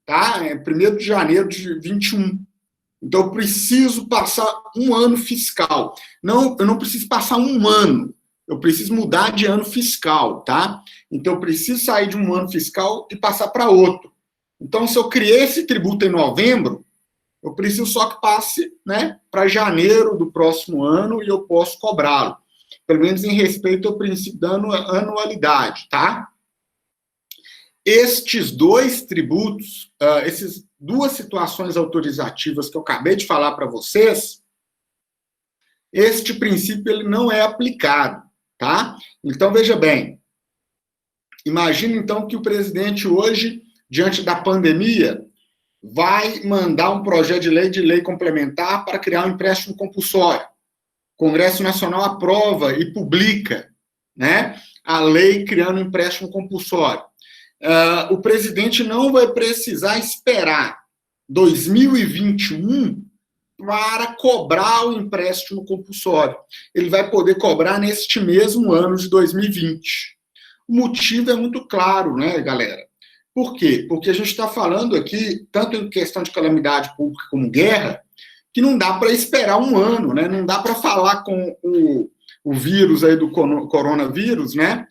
tá? 1º de janeiro de 2021. Então, eu preciso passar um ano fiscal. Não, eu não preciso passar um ano. Eu preciso mudar de ano fiscal, tá? Então, eu preciso sair de um ano fiscal e passar para outro. Então, se eu criei esse tributo em novembro, eu preciso só que passe, né, para janeiro do próximo ano e eu posso cobrá-lo. Pelo menos em respeito ao princípio da anualidade, tá? Estes dois tributos, essas duas situações autorizativas que eu acabei de falar para vocês, este princípio ele não é aplicado, tá? Então, veja bem, imagina então que o presidente hoje, diante da pandemia, vai mandar um projeto de lei complementar para criar um empréstimo compulsório. O Congresso Nacional aprova e publica, né, a lei criando um empréstimo compulsório. O presidente não vai precisar esperar 2021 para cobrar o empréstimo compulsório. Ele vai poder cobrar neste mesmo ano de 2020. O motivo é muito claro, né, galera? Por quê? Porque a gente está falando aqui, tanto em questão de calamidade pública como guerra, que não dá para esperar um ano, né? Não dá para falar com o vírus aí do coronavírus, né?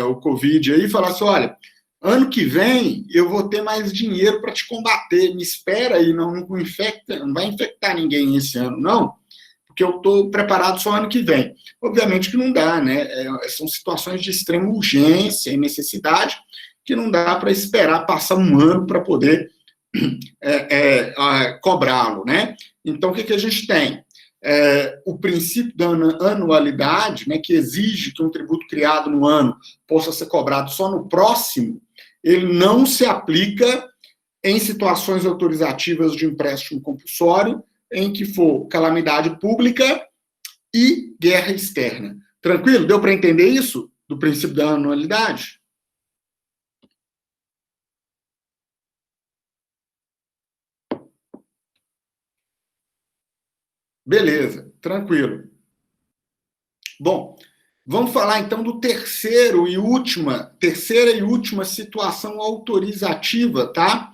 O Covid aí, e falar assim, olha, ano que vem eu vou ter mais dinheiro para te combater, me espera aí, não vai infectar ninguém esse ano, não, porque eu estou preparado só ano que vem. Obviamente que não dá, né? São situações de extrema urgência e necessidade que não dá para esperar passar um ano para poder cobrá-lo, né? Então, o que a gente tem? O princípio da anualidade, né, que exige que um tributo criado no ano possa ser cobrado só no próximo, ele não se aplica em situações autorizativas de empréstimo compulsório, em que for calamidade pública e guerra externa. Tranquilo? Deu para entender isso? Do princípio da anualidade? Beleza, tranquilo. Bom, vamos falar então do terceira e última situação autorizativa, tá?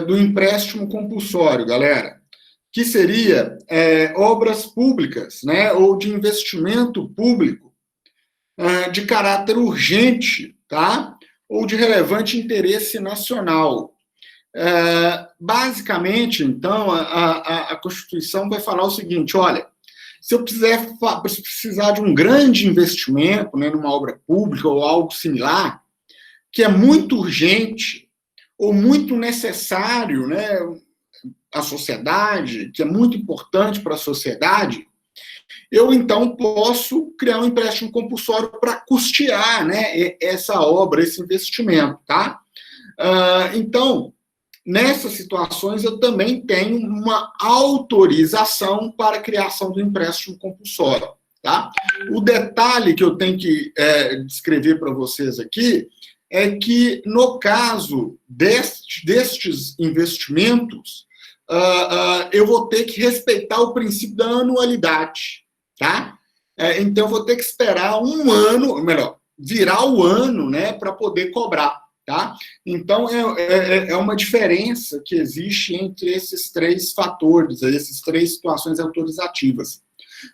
Do empréstimo compulsório, galera. Que seria obras públicas, né? Ou de investimento público de caráter urgente, tá? Ou de relevante interesse nacional. Basicamente, então, a Constituição vai falar o seguinte, olha, se eu precisar de um grande investimento, né, numa obra pública ou algo similar, que é muito urgente ou muito necessário, né, a sociedade, que é muito importante para a sociedade, eu, então, posso criar um empréstimo compulsório para custear, né, essa obra, esse investimento, tá? Então, nessas situações, eu também tenho uma autorização para a criação do empréstimo compulsório, tá? O detalhe que eu tenho que descrever para vocês aqui é que, no caso destes investimentos, eu vou ter que respeitar o princípio da anualidade, tá? Então, eu vou ter que esperar um ano, melhor, virar o ano, né, para poder cobrar, tá? Então, é uma diferença que existe entre esses três fatores, essas três situações autorizativas.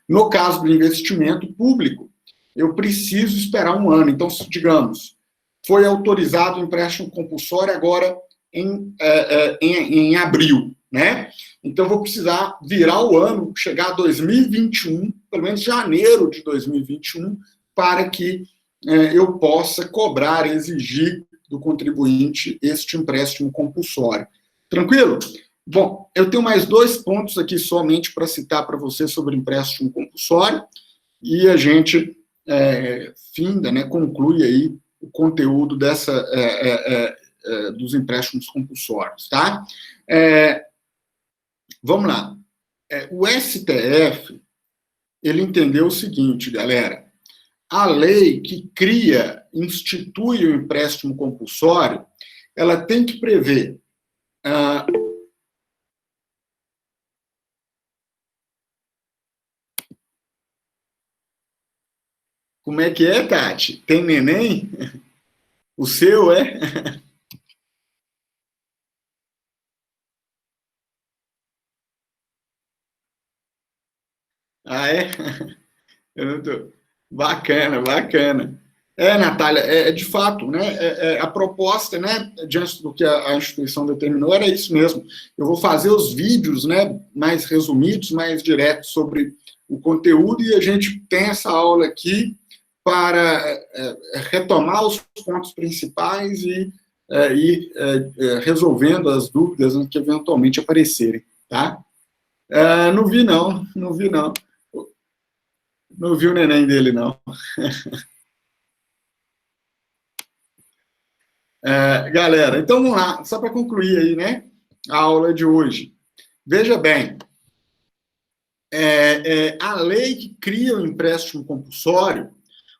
No caso do investimento público, eu preciso esperar um ano. Então, digamos, foi autorizado o empréstimo compulsório agora em abril, né? Então, eu vou precisar virar o ano, chegar a 2021, pelo menos janeiro de 2021, para que eu possa cobrar, exigir do contribuinte este empréstimo compulsório. Tranquilo? Bom, eu tenho mais 2 pontos aqui somente para citar para você sobre empréstimo compulsório, e a gente finda, né, conclui aí o conteúdo dos empréstimos compulsórios, tá? Vamos lá. O STF, ele entendeu o seguinte, galera: a lei que institui o empréstimo compulsório, ela tem que prever como é que é, Tati? Tem neném? O seu, é? Ah, é? Eu não tô... Bacana, bacana. Natália, de fato, né, a proposta, né, diante do que a instituição determinou, era isso mesmo. Eu vou fazer os vídeos, né, mais resumidos, mais diretos sobre o conteúdo, e a gente tem essa aula aqui para retomar os pontos principais e ir resolvendo as dúvidas que eventualmente aparecerem, tá? Não vi, não. Não vi, não. Não vi o neném dele, não. Galera, então vamos lá, só para concluir aí, né, a aula de hoje. Veja bem, a lei que cria o empréstimo compulsório,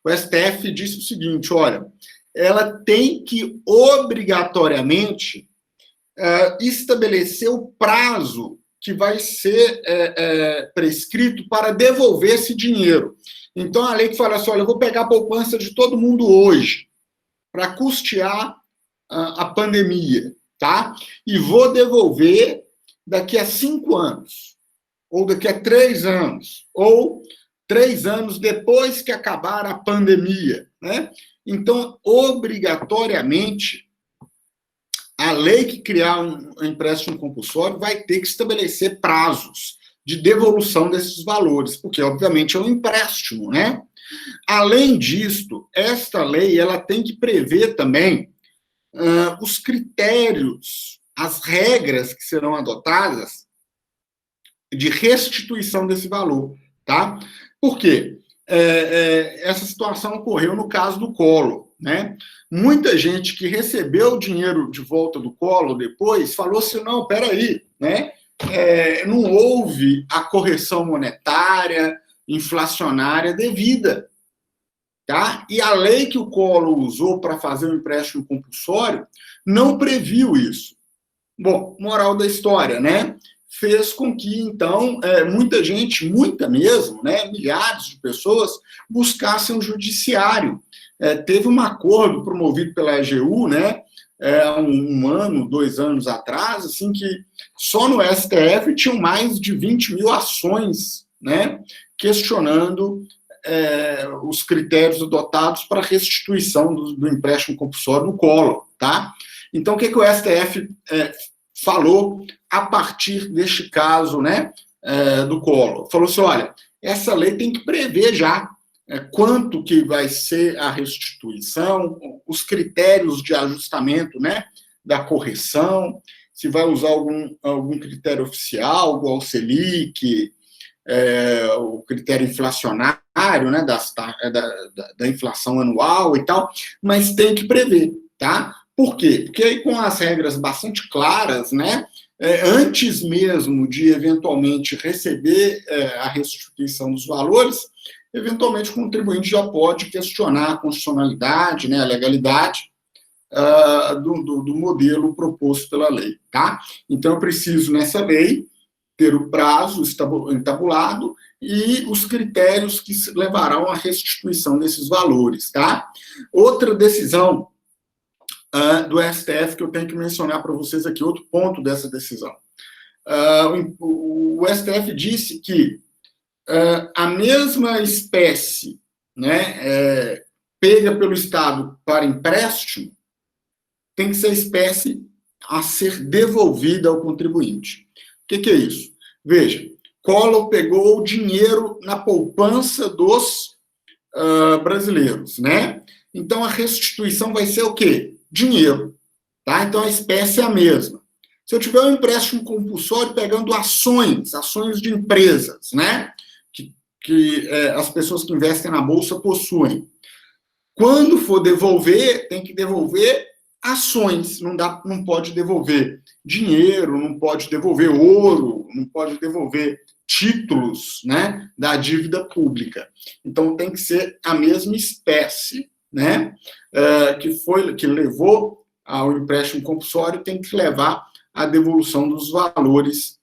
o STF disse o seguinte: olha, ela tem que obrigatoriamente estabelecer o prazo que vai ser prescrito para devolver esse dinheiro. Então, a lei que fala assim: olha, eu vou pegar a poupança de todo mundo hoje para custear a pandemia, tá? E vou devolver daqui a 5 anos, ou daqui a 3 anos, ou 3 anos depois que acabar a pandemia, né? Então, obrigatoriamente, a lei que criar um empréstimo compulsório vai ter que estabelecer prazos de devolução desses valores, porque, obviamente, é um empréstimo, né? Além disto, esta lei ela tem que prever também os critérios, as regras que serão adotadas de restituição desse valor, tá? Por quê? Essa situação ocorreu no caso do Collor, né? Muita gente que recebeu o dinheiro de volta do Collor depois falou assim: não, peraí, né? Não houve a correção monetária, inflacionária devida, tá? E a lei que o Collor usou para fazer o empréstimo compulsório não previu isso. Bom, moral da história, né? Fez com que, então, muita gente, muita mesmo, né, milhares de pessoas, buscassem o judiciário. Teve um acordo promovido pela AGU, né, um ano, 2 anos atrás, assim, que só no STF tinham mais de 20 mil ações, né, questionando os critérios adotados para restituição do empréstimo compulsório no Collor, tá? Então, o que o STF falou a partir deste caso, né, do Collor? Falou assim: olha, essa lei tem que prever já quanto que vai ser a restituição, os critérios de ajustamento, né, da correção, se vai usar algum critério oficial, igual o Selic, o critério inflacionário, né, da inflação anual e tal, mas tem que prever, tá? Por quê? Porque aí com as regras bastante claras, né, antes mesmo de eventualmente receber a restituição dos valores, eventualmente o contribuinte já pode questionar a constitucionalidade, né, a legalidade do modelo proposto pela lei, tá? Então eu preciso, nessa lei, ter o prazo entabulado e os critérios que levarão à restituição desses valores, tá? Outra decisão do STF que eu tenho que mencionar para vocês aqui, outro ponto dessa decisão. O STF disse que a mesma espécie, né, pega pelo Estado para empréstimo, tem que ser a espécie a ser devolvida ao contribuinte. O que é isso? Veja, Collor pegou o dinheiro na poupança dos brasileiros, né? Então, a restituição vai ser o quê? Dinheiro, tá? Então, a espécie é a mesma. Se eu tiver um empréstimo compulsório pegando ações de empresas, né? Que as pessoas que investem na Bolsa possuem. Quando for devolver, tem que devolver ações, não pode devolver dinheiro, não pode devolver ouro, não pode devolver títulos, né, da dívida pública. Então tem que ser a mesma espécie, né, que levou ao empréstimo compulsório, tem que levar à devolução dos valores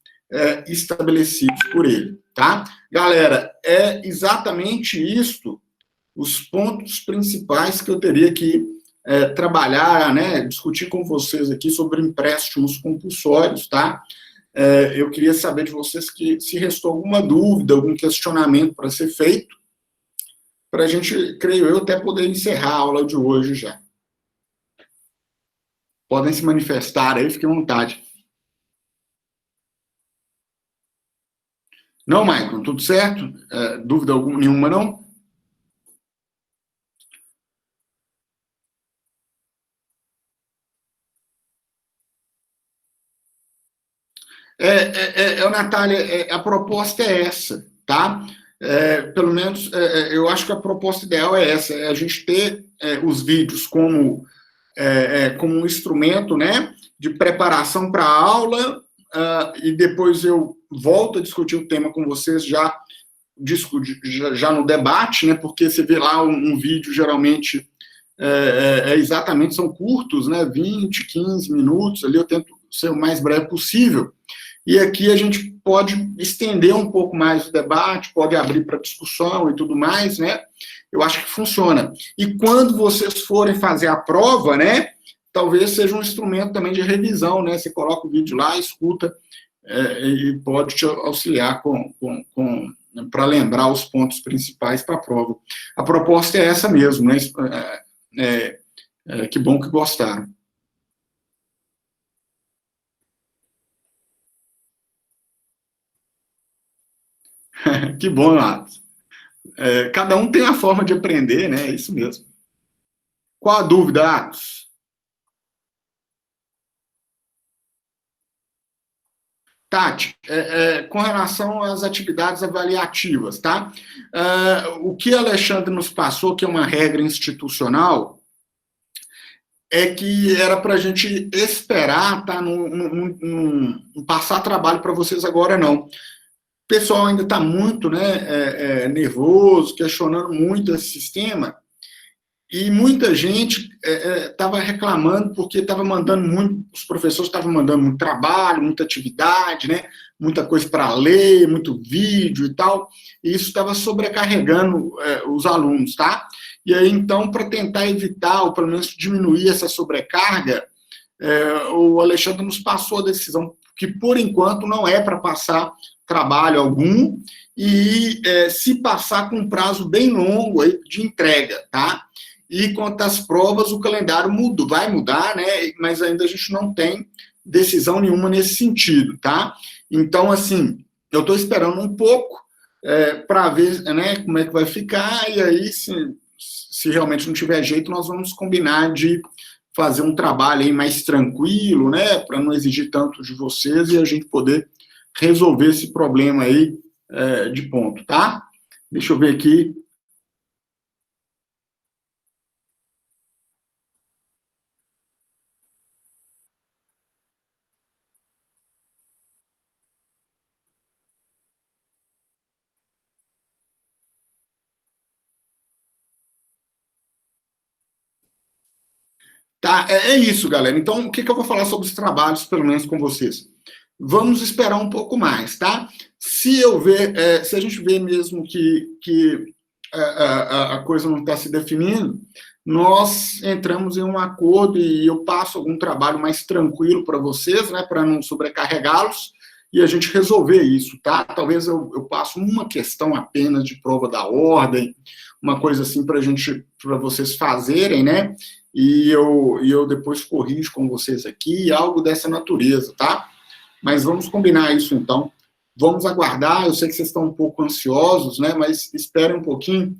estabelecidos por ele, tá? Galera, é exatamente isto os pontos principais que eu teria que trabalhar, né, discutir com vocês aqui sobre empréstimos compulsórios, tá? Eu queria saber de vocês se restou alguma dúvida, algum questionamento para ser feito, para a gente, creio eu, até poder encerrar a aula de hoje já. Podem se manifestar aí, fiquem à vontade. Não, Maicon, tudo certo? Dúvida nenhuma, não? Natália, a proposta é essa, tá? Pelo menos, eu acho que a proposta ideal é essa, é a gente ter os vídeos como um instrumento, né, de preparação para a aula, e depois eu volto a discutir o tema com vocês já no debate, né, porque você vê lá um vídeo, geralmente, exatamente, são curtos, né, 20, 15 minutos, ali eu tento ser o mais breve possível, e aqui a gente pode estender um pouco mais o debate, pode abrir para discussão e tudo mais, né? Eu acho que funciona. E quando vocês forem fazer a prova, né, talvez seja um instrumento também de revisão, né? Você coloca o vídeo lá, escuta, e pode te auxiliar para lembrar os pontos principais para a prova. A proposta é essa mesmo, né? Que bom que gostaram. Que bom, Atos. Cada um tem a forma de aprender, né? É isso mesmo. Qual a dúvida, Atos? Tati, com relação às atividades avaliativas, tá? O que Alexandre nos passou, que é uma regra institucional, é que era para a gente esperar, tá? Não passar trabalho para vocês agora, não. O pessoal ainda está muito, né, nervoso, questionando muito esse sistema, e muita gente estava reclamando porque estava mandando muito, os professores estavam mandando muito trabalho, muita atividade, né, muita coisa para ler, muito vídeo e tal, e isso estava sobrecarregando os alunos, tá? E aí, então, para tentar evitar, ou pelo menos diminuir essa sobrecarga, o Alexandre nos passou a decisão que, por enquanto, não é para passar trabalho algum, e se passar com um prazo bem longo aí de entrega, tá? E quanto às provas, o calendário vai mudar, né? Mas ainda a gente não tem decisão nenhuma nesse sentido, tá? Então, assim, eu estou esperando um pouco para ver, né, como é que vai ficar, e aí, se realmente não tiver jeito, nós vamos combinar de fazer um trabalho aí mais tranquilo, né, para não exigir tanto de vocês e a gente poder resolver esse problema aí de ponto, tá? Deixa eu ver aqui. Tá, é isso, galera. Então, o que eu vou falar sobre os trabalhos, pelo menos com vocês? Vamos esperar um pouco mais, tá? Se a gente vê mesmo que a coisa não está se definindo, nós entramos em um acordo e eu passo algum trabalho mais tranquilo para vocês, né, para não sobrecarregá-los, e a gente resolver isso, tá? Talvez eu passo uma questão apenas de prova da ordem, uma coisa assim para vocês fazerem, né? E eu depois corrijo com vocês aqui, algo dessa natureza, tá? Mas vamos combinar isso, então. Vamos aguardar, eu sei que vocês estão um pouco ansiosos, né? Mas esperem um pouquinho,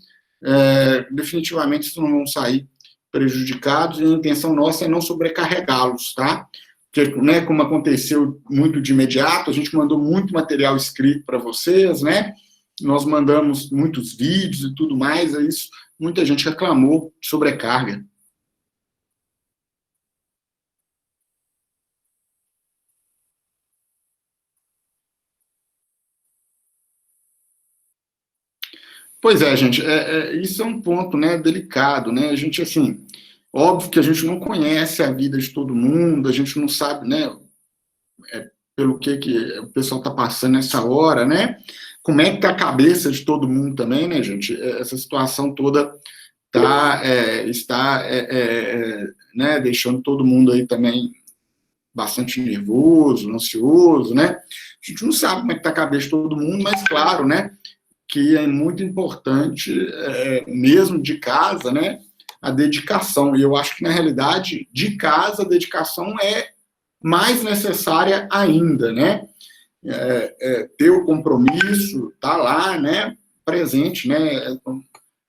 definitivamente vocês não vão sair prejudicados, e a intenção nossa é não sobrecarregá-los, tá? Porque, né, como aconteceu muito de imediato, a gente mandou muito material escrito para vocês, né? Nós mandamos muitos vídeos e tudo mais, é isso. Muita gente reclamou de sobrecarga. Pois é, gente, isso é um ponto, né, delicado, né, a gente, assim, óbvio que a gente não conhece a vida de todo mundo, a gente não sabe, né, pelo que o pessoal está passando nessa hora, né, como é que tá a cabeça de todo mundo também, né, gente, essa situação toda está, né, deixando todo mundo aí também bastante nervoso, ansioso, né, a gente não sabe como é que tá a cabeça de todo mundo, mas claro, né, que é muito importante, mesmo de casa, né, a dedicação. E eu acho que, na realidade, de casa, a dedicação é mais necessária ainda, né? Ter o compromisso, tá lá, né, presente, né?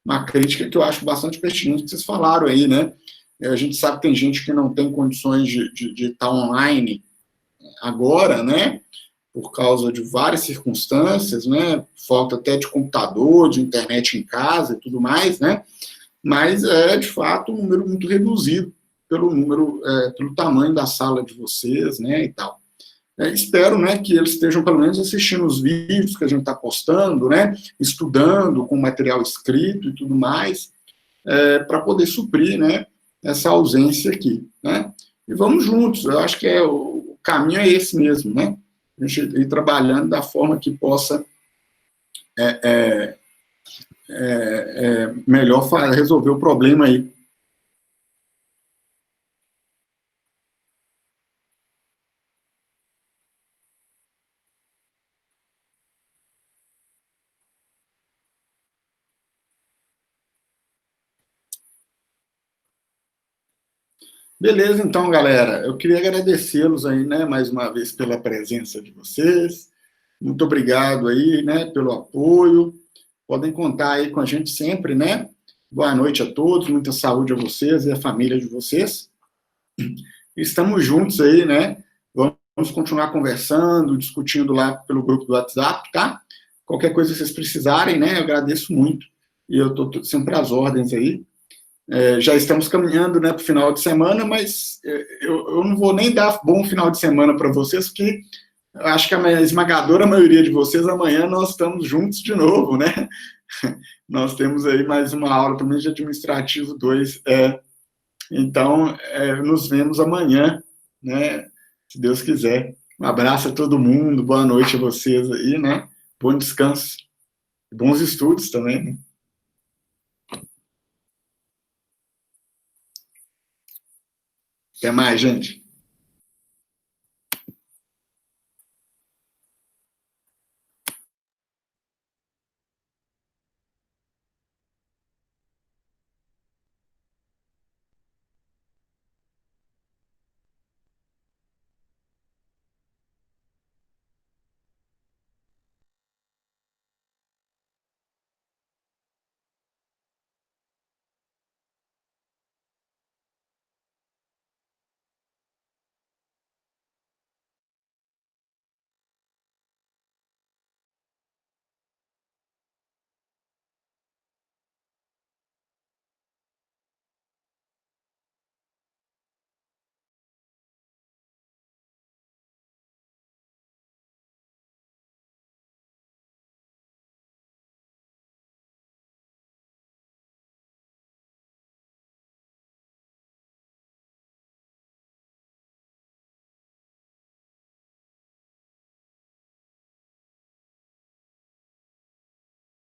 Uma crítica que eu acho bastante pertinente que vocês falaram aí, né? A gente sabe que tem gente que não tem condições de estar online agora, né? Por causa de várias circunstâncias, né? Falta até de computador, de internet em casa e tudo mais, né? Mas de fato, um número muito reduzido pelo tamanho da sala de vocês, né? E tal. Espero, né, que eles estejam pelo menos assistindo os vídeos que a gente está postando, né? Estudando com material escrito e tudo mais, para poder suprir, né? Essa ausência aqui, né? E vamos juntos. Eu acho que o caminho é esse mesmo, né? A gente ir trabalhando da forma que possa melhor resolver o problema aí. Beleza, então, galera. Eu queria agradecê-los aí, né, mais uma vez pela presença de vocês. Muito obrigado aí, né, pelo apoio. Podem contar aí com a gente sempre, né? Boa noite a todos, muita saúde a vocês e a família de vocês. Estamos juntos aí, né? Vamos continuar conversando, discutindo lá pelo grupo do WhatsApp, tá? Qualquer coisa que vocês precisarem, né? Eu agradeço muito. E eu estou sempre às ordens aí. Já estamos caminhando, né, para o final de semana, mas eu não vou nem dar bom final de semana para vocês, porque eu acho que a esmagadora maioria de vocês, amanhã nós estamos juntos de novo, né? Nós temos aí mais uma aula, pelo menos de Administrativo 2. Então, nos vemos amanhã, né? Se Deus quiser. Um abraço a todo mundo, boa noite a vocês aí, né? Bom descanso. Bons estudos também, né? Até mais, gente.